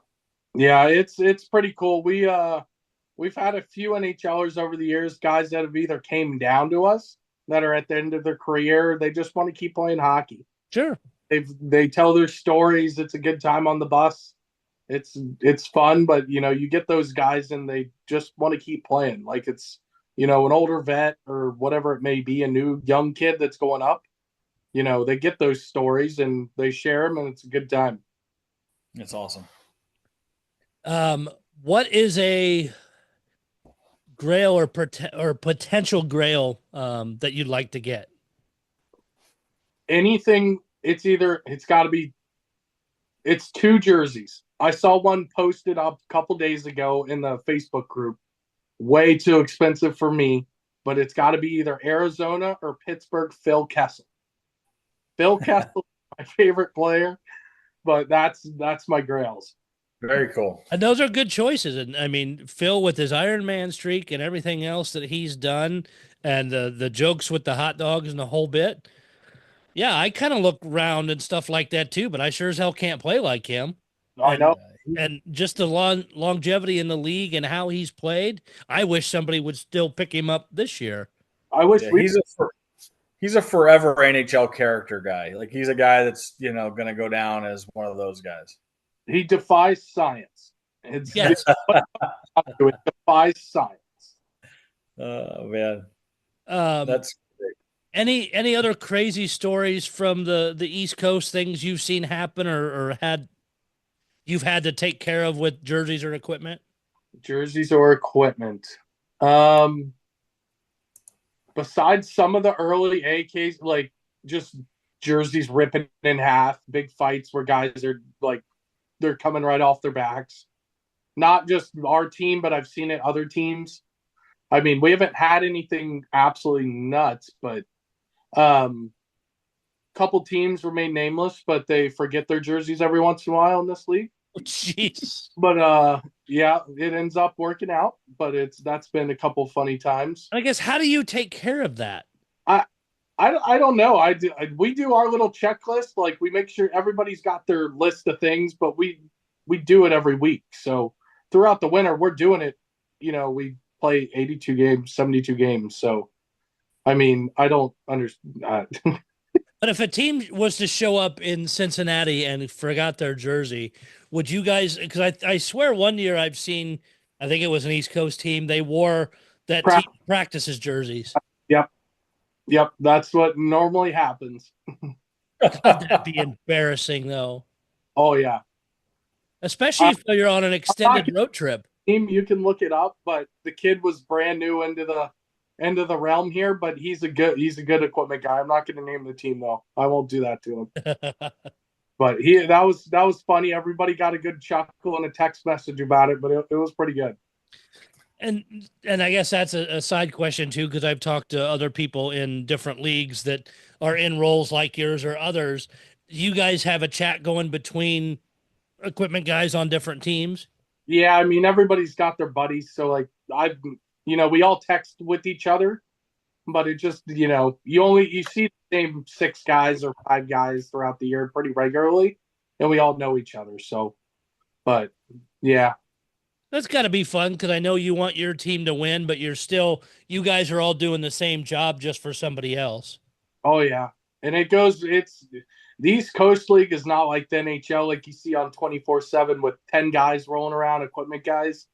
It's pretty cool. We've had a few NHLers over the years, guys that have either came down to us that are at the end of their career. They just want to keep playing hockey. Sure. They tell their stories. It's a good time on the bus. It's fun, but you get those guys and they just want to keep playing. Like it's, an older vet or whatever it may be, a new young kid that's going up, they get those stories and they share them and it's a good time. It's awesome. What is a grail or potential grail that you'd like to get? Anything. It's 2 jerseys. I saw one posted up a couple days ago in the Facebook group. Way too expensive for me, but it's got to be either Arizona or Pittsburgh. Phil Kessel. Phil Kessel, my favorite player, but that's my grails. Very cool. And those are good choices. And Phil with his Iron Man streak and everything else that he's done, and the jokes with the hot dogs and the whole bit. Yeah, I kind of look around and stuff like that too, but I sure as hell can't play like him. I know. And just the longevity in the league and how he's played, I wish somebody would still pick him up this year. I wish he's a forever NHL character guy. Like he's a guy that's going to go down as one of those guys. He defies science. It defies science. Oh man, that's great. Any other crazy stories from the East Coast, things you've seen happen or you've had to take care of with jerseys or equipment? Jerseys or equipment. Besides some of the early AKs, like just jerseys ripping in half, big fights where guys are like, they're coming right off their backs. Not just our team, but I've seen it other teams. We haven't had anything absolutely nuts, but couple teams remain nameless, but they forget their jerseys every once in a while in this league. Oh, jeez. But yeah, it ends up working out. But that's been a couple funny times. I guess, how do you take care of that? I don't know. We do our little checklist. Like we make sure everybody's got their list of things, but we do it every week. So throughout the winter, we're doing it. We play 82 games, 72 games. So, I don't understand. But if a team was to show up in Cincinnati and forgot their jersey, would you guys? Because I swear one year I've seen, I think it was an East Coast team, they wore that team practices jerseys. Yep, that's what normally happens. That'd be embarrassing, though. Oh yeah, especially if you're on an extended road trip. You can look it up, but the kid was brand new into the realm here. But he's a good equipment guy. I'm not going to name the team though. I won't do that to him. But that was funny. Everybody got a good chuckle and a text message about it, but it was pretty good. And I guess that's a side question too, because I've talked to other people in different leagues that are in roles like yours or others. You guys have a chat going between equipment guys on different teams? Yeah, I mean everybody's got their buddies, so like we all text with each other, but it just you see the same 6 guys or 5 guys throughout the year pretty regularly, and we all know each other. So, but yeah, That's got to be fun because I know you want your team to win, but you guys are all doing the same job just for somebody else. oh yeah, and it's the East Coast League is not like the NHL, like you see on 24/7 with 10 guys rolling around, equipment guys.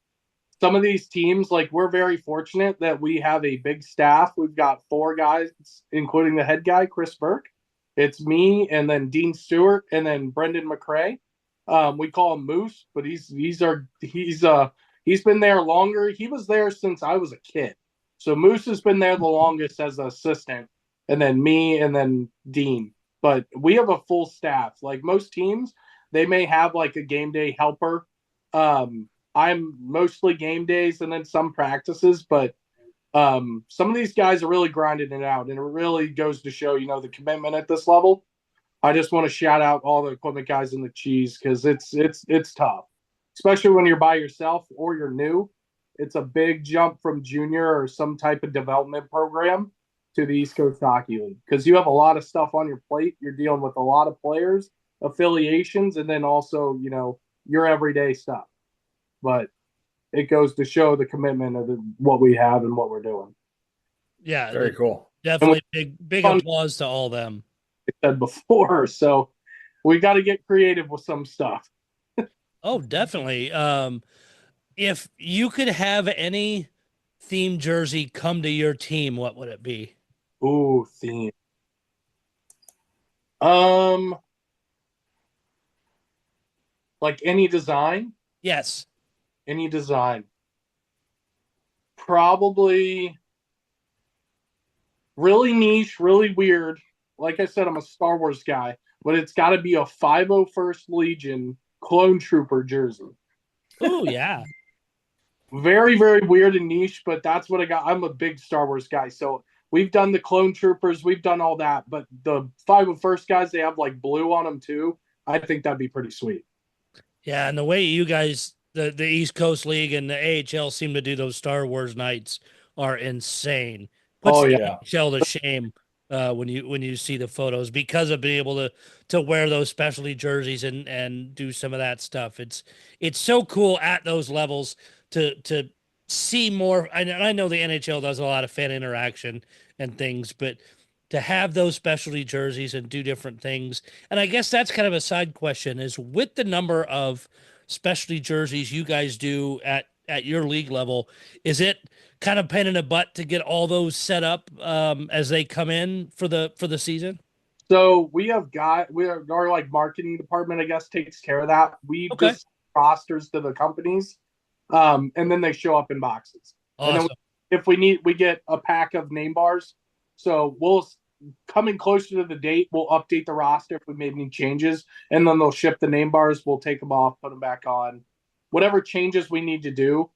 Some of these teams, like we're very fortunate that we have a big staff. We've got 4 guys, including the head guy, Chris Burke. It's me, and then Dean Stewart, and then Brendan McRae. We call him Moose, but he's been there longer. He was there since I was a kid. So Moose has been there the longest as an assistant, and then me, and then Dean. But we have a full staff. Like most teams, they may have like a game day helper. I'm mostly game days and then some practices, but some of these guys are really grinding it out, and it really goes to show, the commitment at this level. I just want to shout out all the equipment guys in the cheese because it's tough, especially when you're by yourself or you're new. It's a big jump from junior or some type of development program to the East Coast Hockey League because you have a lot of stuff on your plate. You're dealing with a lot of players, affiliations, and then also, your everyday stuff. But it goes to show the commitment of what we have and what we're doing. Yeah, Very cool. Definitely big applause to all them. I said before, so we got to get creative with some stuff. Oh, definitely. If you could have any theme jersey come to your team, what would it be? Ooh, theme. Like any design? Yes. Any design. Probably really niche, really weird. Like I said, I'm a Star Wars guy, but it's got to be a 501st Legion clone trooper jersey. Oh, yeah. Very, very weird and niche, but that's what I got. I'm a big Star Wars guy. So we've done the clone troopers, we've done all that, but the 501st guys, they have like blue on them too. I think that'd be pretty sweet. Yeah, and the way you guys, the East Coast League and the AHL seem to do those Star Wars nights are insane. Puts Oh, the yeah. AHL to shame when you see the photos because of being able to wear those specialty jerseys and do some of that stuff. It's so cool at those levels to see more. I know the NHL does a lot of fan interaction and things, but to have those specialty jerseys and do different things. And I guess that's kind of a side question is with the number of specialty jerseys you guys do at your league level, is it kind of pain in the butt to get all those set up as they come in for the season? So our like marketing department, I guess, takes care of that. We just rosters to the companies, and then they show up in boxes. Awesome. And then if we need, we get a pack of name bars. So we'll coming closer to the date, we'll update the roster if we made any changes, and then they'll ship the name bars. We'll take them off, put them back on, whatever changes we need to do.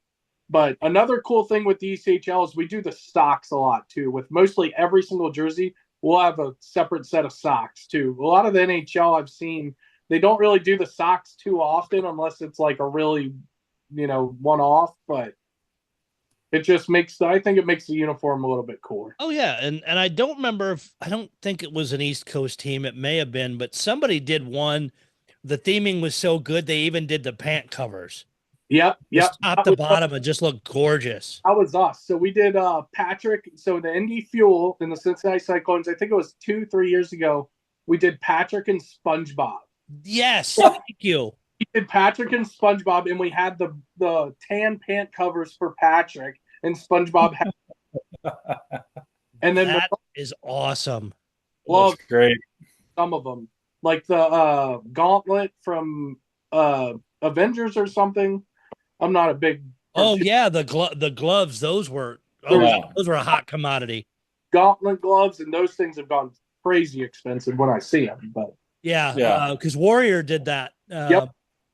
But another cool thing with the ECHL is we do the socks a lot too. With mostly every single jersey, we'll have a separate set of socks too. A lot of the NHL I've seen, they don't really do the socks too often unless it's like a really, one-off. But it just I think it makes the uniform a little bit cooler. Oh yeah, and I don't remember I don't think it was an East Coast team. It may have been, but somebody did one. The theming was so good they even did the pant covers. Yep. Top to bottom, it just looked gorgeous. That was us. So we did Patrick. So the Indy Fuel and the Cincinnati Cyclones, I think it was 2-3 years ago, we did Patrick and SpongeBob. Yes, thank you. We did Patrick and SpongeBob, and we had the tan pant covers for Patrick, and SpongeBob had. And then that is awesome. Well, that's great. Some of them, like the gauntlet from Avengers or something. I'm not a big. Oh yeah, the gloves. Those were a hot commodity. Gauntlet gloves, and those things have gone crazy expensive when I see them. But yeah, because Warrior did that. Yep.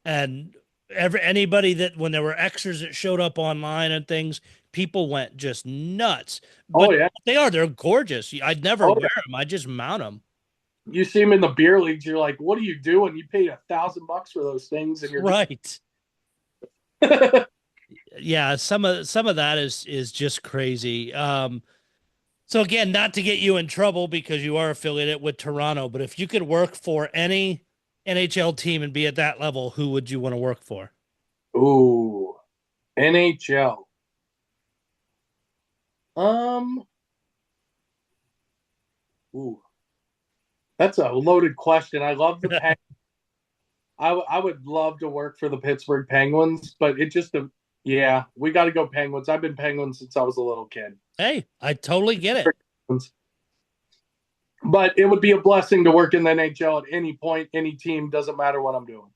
And Anybody that when there were extras that showed up online and things, people went just nuts. Oh But yeah. they're gorgeous. I'd never Oh, wear them. I just mount them. you see them in the beer leagues, you're like, what are you doing? You paid $1,000 for those things, and you're Right. Yeah, some of that is just crazy. So again, not to get you in trouble because you are affiliated with Toronto, but if you could work for any NHL team and be at that level, who would you want to work for? Ooh, NHL. Ooh, that's a loaded question. I love the Penguins. I would love to work for the Pittsburgh Penguins, but it just yeah, we got to go Penguins. I've been Penguins since I was a little kid. Hey, I totally get it. But it would be a blessing to work in the NHL at any point, any team, doesn't matter what I'm doing.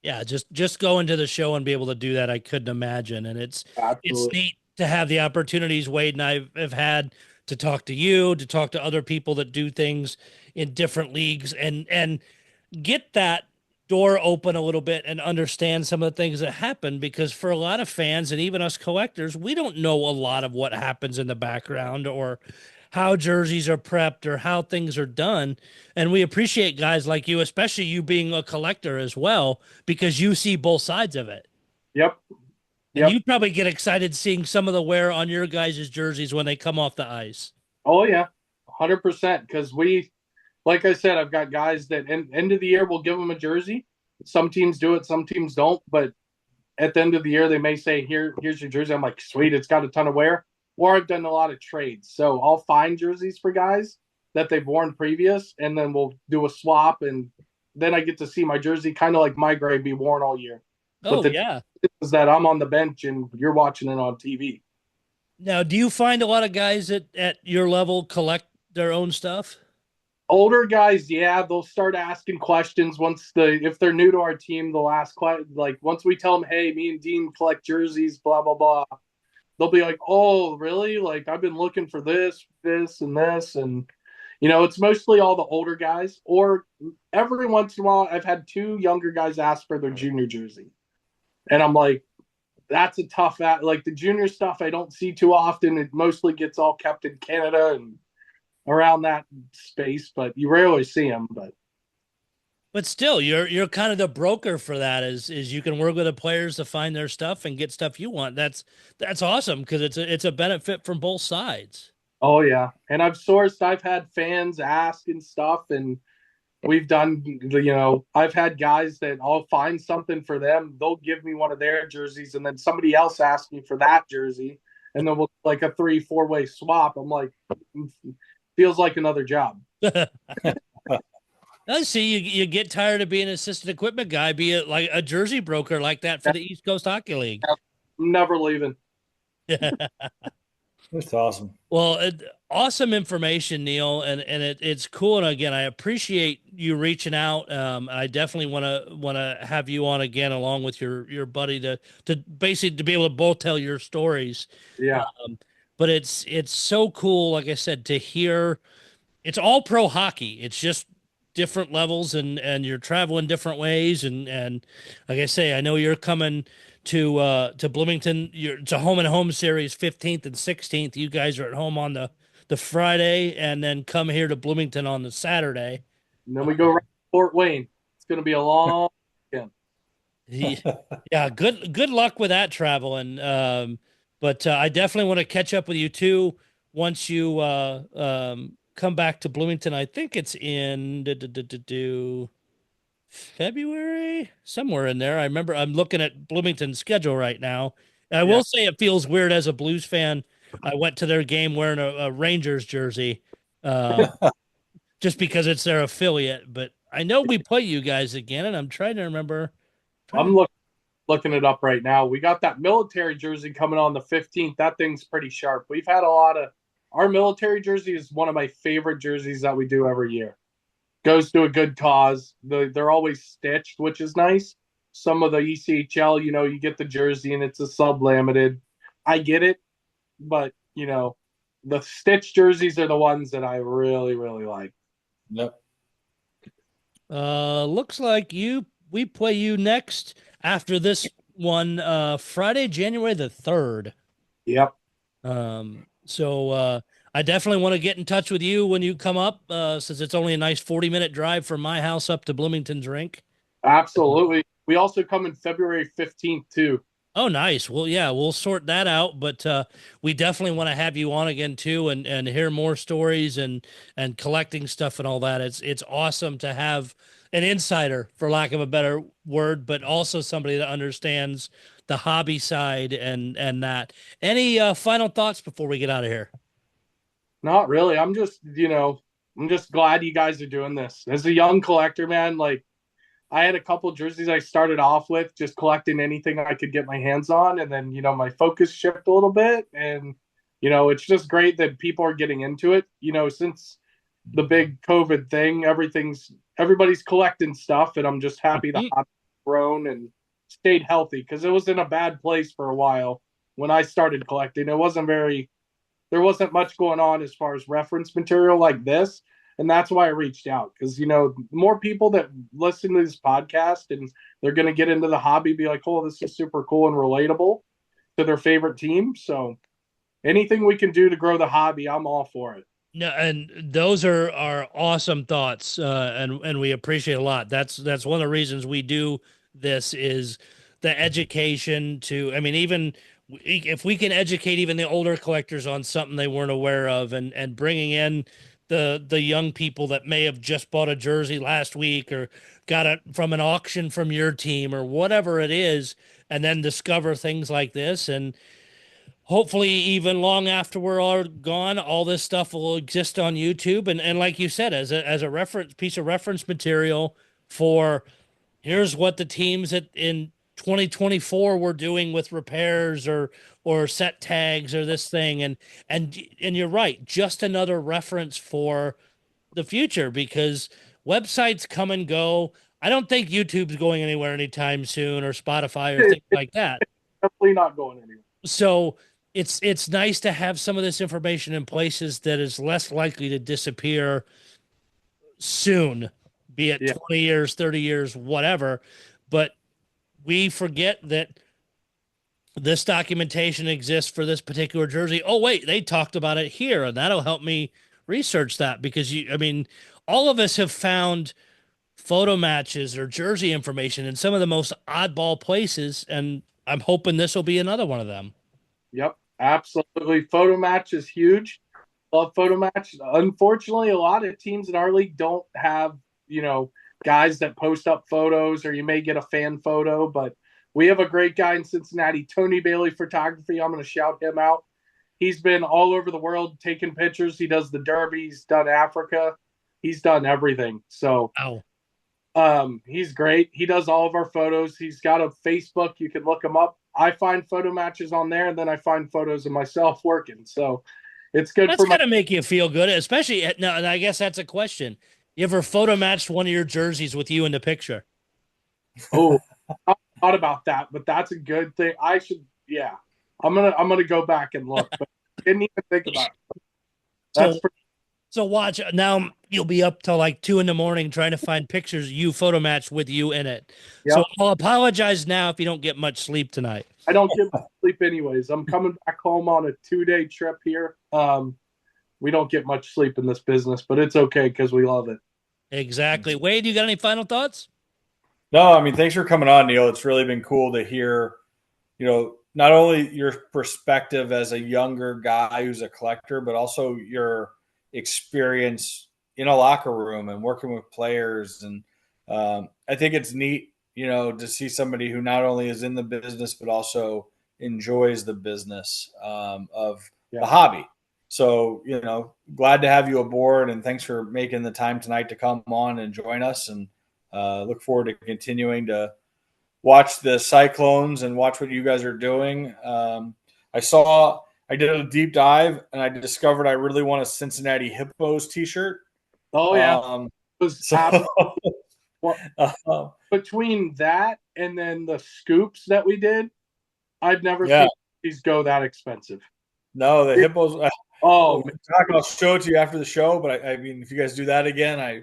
Yeah, just go into the show and be able to do that. I couldn't imagine. And it's neat to have the opportunities Wade and I have had to talk to you, to talk to other people that do things in different leagues and get that door open a little bit and understand some of the things that happen, because for a lot of fans and even us collectors, we don't know a lot of what happens in the background or how jerseys are prepped or how things are done. And we appreciate guys like you, especially you being a collector as well, because you see both sides of it. Yep. And you probably get excited seeing some of the wear on your guys' jerseys when they come off the ice. Oh yeah, 100%. Because like I said, I've got guys that end of the year we'll give them a jersey. Some teams do it, some teams don't. But at the end of the year, they may say, here's your jersey. I'm like, sweet, it's got a ton of wear. Or I've done a lot of trades. So I'll find jerseys for guys that they've worn previous, and then we'll do a swap. And then I get to see my jersey kind of like my gray be worn all year. Oh, yeah. Is that I'm on the bench and you're watching it on TV. Now, do you find a lot of guys at your level collect their own stuff? Older guys, yeah, they'll start asking questions if they're new to our team. They'll ask like once we tell them, hey, me and Dean collect jerseys, blah blah blah. They'll be like, oh, really? Like I've been looking for this, and this, and it's mostly all the older guys. Or every once in a while, I've had 2 younger guys ask for their junior jersey, and I'm like, that's a tough like the junior stuff I don't see too often. It mostly gets all kept in Canada and around that space, but you rarely see them. But still, you're kind of the broker for that. Is you can work with the players to find their stuff and get stuff you want. That's awesome because it's a benefit from both sides. Oh yeah, and I've had fans ask and stuff, and we've done. I've had guys that I'll find something for them. They'll give me one of their jerseys, and then somebody else asks me for that jersey, and then we'll like a 3-4 way swap. I'm like, feels like another job. I see you get tired of being an assistant equipment guy, be it like a jersey broker like that for the East Coast Hockey League. I'm never leaving. That's awesome. Well, awesome information, Neil, and it's cool. And again, I appreciate you reaching out. I definitely want to have you on again, along with your buddy to basically to be able to both tell your stories. Yeah. But it's so cool, like I said, to hear. It's all pro hockey. It's just different levels, and you're traveling different ways. And like I say, I know you're coming to Bloomington. It's a home and home series, 15th and 16th. You guys are at home on the Friday, and then come here to Bloomington on the Saturday. And then we go right to Fort Wayne. It's going to be a long weekend. Yeah, good luck with that traveling. But I definitely want to catch up with you too once you come back to Bloomington. I think it's in February, somewhere in there. I remember I'm looking at Bloomington's schedule right now. And I will say it feels weird as a Blues fan. I went to their game wearing a Rangers jersey just because it's their affiliate. But I know we play you guys again, and I'm trying to remember. I'm looking it up right now. We got that military jersey coming on the 15th. That thing's pretty sharp. We've had a lot of our military jersey is one of my favorite jerseys that we do every year. Goes to a good cause. They're always stitched, which is nice. Some of the ECHL, you get the jersey and it's a sub-lamited. I get it, but, the stitched jerseys are the ones that I really, really like. Yep. Looks like we play you next after this one, Friday, January the 3rd. Yep. So I definitely want to get in touch with you when you come up, since it's only a nice 40-minute drive from my house up to Bloomington's rink. Absolutely. We also come in February 15th too. Oh, nice. Well, yeah, we'll sort that out, but we definitely want to have you on again too, and hear more stories and collecting stuff and all that. It's awesome to have an insider, for lack of a better word, but also somebody that understands the hobby side and that. Any final thoughts before we get out of here? Not really. I'm just glad you guys are doing this. As a young collector, man, like I had a couple jerseys I started off with just collecting anything I could get my hands on. And then, my focus shifted a little bit. And, it's just great that people are getting into it. Since the big COVID thing, everybody's collecting stuff. And I'm just happy the hobby's grown and stayed healthy, because it was in a bad place for a while when I started collecting. There wasn't much going on as far as reference material like this. And that's why I reached out, because, more people that listen to this podcast and they're going to get into the hobby, be like, oh, this is super cool and relatable to their favorite team. So anything we can do to grow the hobby, I'm all for it. No, and those are awesome thoughts, and we appreciate a lot. That's one of the reasons we do this, is the education to, I mean, even if we can educate even the older collectors on something they weren't aware of, and bringing in the young people that may have just bought a jersey last week or got it from an auction from your team or whatever it is, and then discover things like this. And hopefully even long after we're all gone, all this stuff will exist on YouTube. And like you said, as a reference piece of reference material for, here's what the teams in 2024 were doing with repairs or set tags or this thing. And you're right, just another reference for the future, because websites come and go. I don't think YouTube's going anywhere anytime soon, or Spotify or things like that. Definitely not going anywhere. So it's nice to have some of this information in places that is less likely to disappear soon, be it 20 years, 30 years, whatever. But we forget that this documentation exists for this particular jersey. Oh, wait, they talked about it here, and that'll help me research that, because all of us have found photo matches or jersey information in some of the most oddball places, and I'm hoping this will be another one of them. Yep, absolutely. Photo match is huge. Love photo match. Unfortunately, a lot of teams in our league don't have, guys that post up photos, or you may get a fan photo, but we have a great guy in Cincinnati, Tony Bailey Photography. I'm going to shout him out. He's been all over the world taking pictures. He does the Derby. He's done Africa. He's done everything. So he's great. He does all of our photos. He's got a Facebook. You can look him up. I find photo matches on there, and then I find photos of myself working. So it's good. That's going to make you feel good, especially now. And I guess that's a question. You ever photo matched one of your jerseys with you in the picture? Oh, I thought about that, but that's a good thing. I should, I'm gonna go back and look, but I didn't even think about it. So watch now. You'll be up till like 2 a.m. trying to find pictures you photo matched with you in it. Yep. So I'll apologize now if you don't get much sleep tonight. I don't get much sleep anyways. I'm coming back home on a 2-day trip here. We don't get much sleep in this business, but it's okay because we love it. Exactly. Wade, you got any final thoughts? No, thanks for coming on, Neil. It's really been cool to hear, not only your perspective as a younger guy who's a collector, but also your experience in a locker room and working with players. And I think it's neat, to see somebody who not only is in the business, but also enjoys the business of the hobby. So, glad to have you aboard, and thanks for making the time tonight to come on and join us. And look forward to continuing to watch the Cyclones and watch what you guys are doing. I did a deep dive, and I discovered I really want a Cincinnati Hippos t-shirt. Oh, yeah. Between that and then the scoops that we did, I've never seen these go that expensive. No, the Hippos. I'll show it to you after the show. But if you guys do that again, I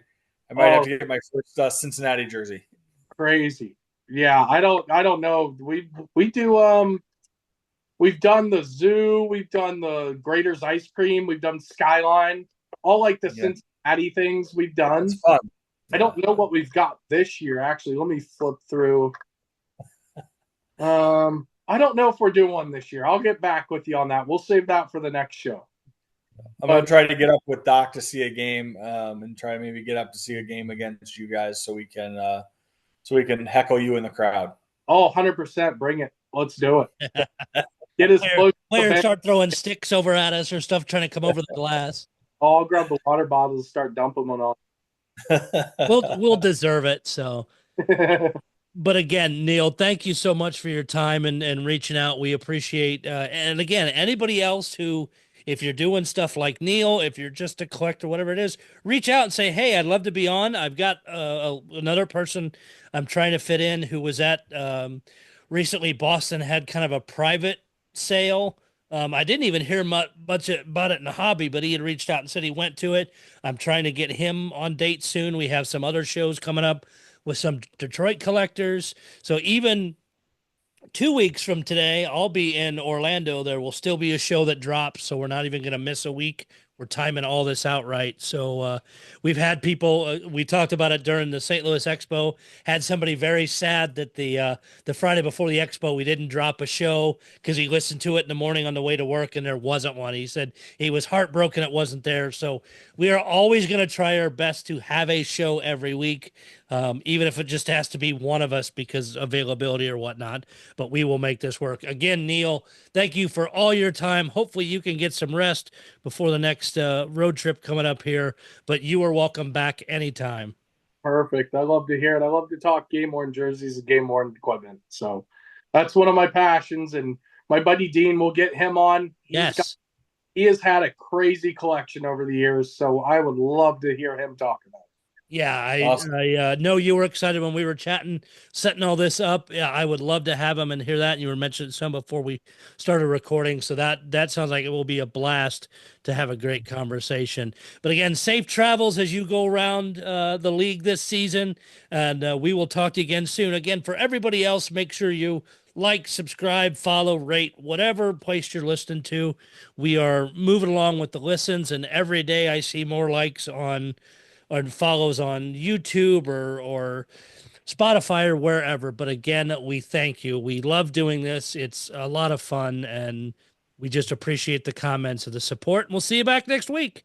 might have to get my first Cincinnati jersey. Crazy. Yeah, I don't know. We do we've done the zoo, we've done the Grater's ice cream, we've done Skyline, all like the Yeah. Cincinnati things we've done. It's fun. I don't know what we've got this year actually. Let me flip through. I don't know if we're doing one this year. I'll get back with you on that. We'll save that for the next show. I'm gonna try to get up with Doc to see a game, and try to maybe get up to see a game against you guys so we can heckle you in the crowd. Oh, 100%. Bring it. Let's do it. Get as close. Players start throwing sticks over at us or stuff, trying to come over the glass. I'll grab the water bottles and start dumping them on. We'll deserve it. So, but again, Neil, thank you so much for your time and reaching out. We appreciate. And again, anybody else who, if you're doing stuff like Neil, if you're just a collector, whatever it is, reach out and say, hey, I'd love to be on. I've got another person I'm trying to fit in who was at recently. Boston had kind of a private sale. I didn't even hear much about it in the hobby, but he had reached out and said he went to it. I'm trying to get him on date soon. We have some other shows coming up with some Detroit collectors. So even 2 weeks from today, I'll be in Orlando. There will still be a show that drops, so we're not even going to miss a week. We're timing all this out right. So we've had people, we talked about it during the St. Louis Expo, had somebody very sad that the Friday before the Expo, we didn't drop a show because he listened to it in the morning on the way to work and there wasn't one. He said he was heartbroken it wasn't there. So we are always going to try our best to have a show every week, even if it just has to be one of us because availability or whatnot. But we will make this work. Again, Neil, thank you for all your time. Hopefully you can get some rest before the next road trip coming up here, but you are welcome back anytime. Perfect. I love to hear it. I love to talk game worn jerseys and game worn equipment. So that's one of my passions. And my buddy Dean, will get him on. He has had a crazy collection over the years, so I would love to hear him talk about it. Yeah, Awesome. I know you were excited when we were chatting, setting all this up. Yeah, I would love to have him and hear that. And you were mentioning some before we started recording, so that sounds like it will be a blast to have a great conversation. But again, safe travels as you go around the league this season, and we will talk to you again soon. Again, for everybody else, make sure you like, subscribe, follow, rate, whatever place you're listening to. We are moving along with the listens, and every day I see more likes on follows on YouTube or Spotify or wherever. But again, we thank you. We love doing this. It's a lot of fun, and we just appreciate the comments and the support. And we'll see you back next week.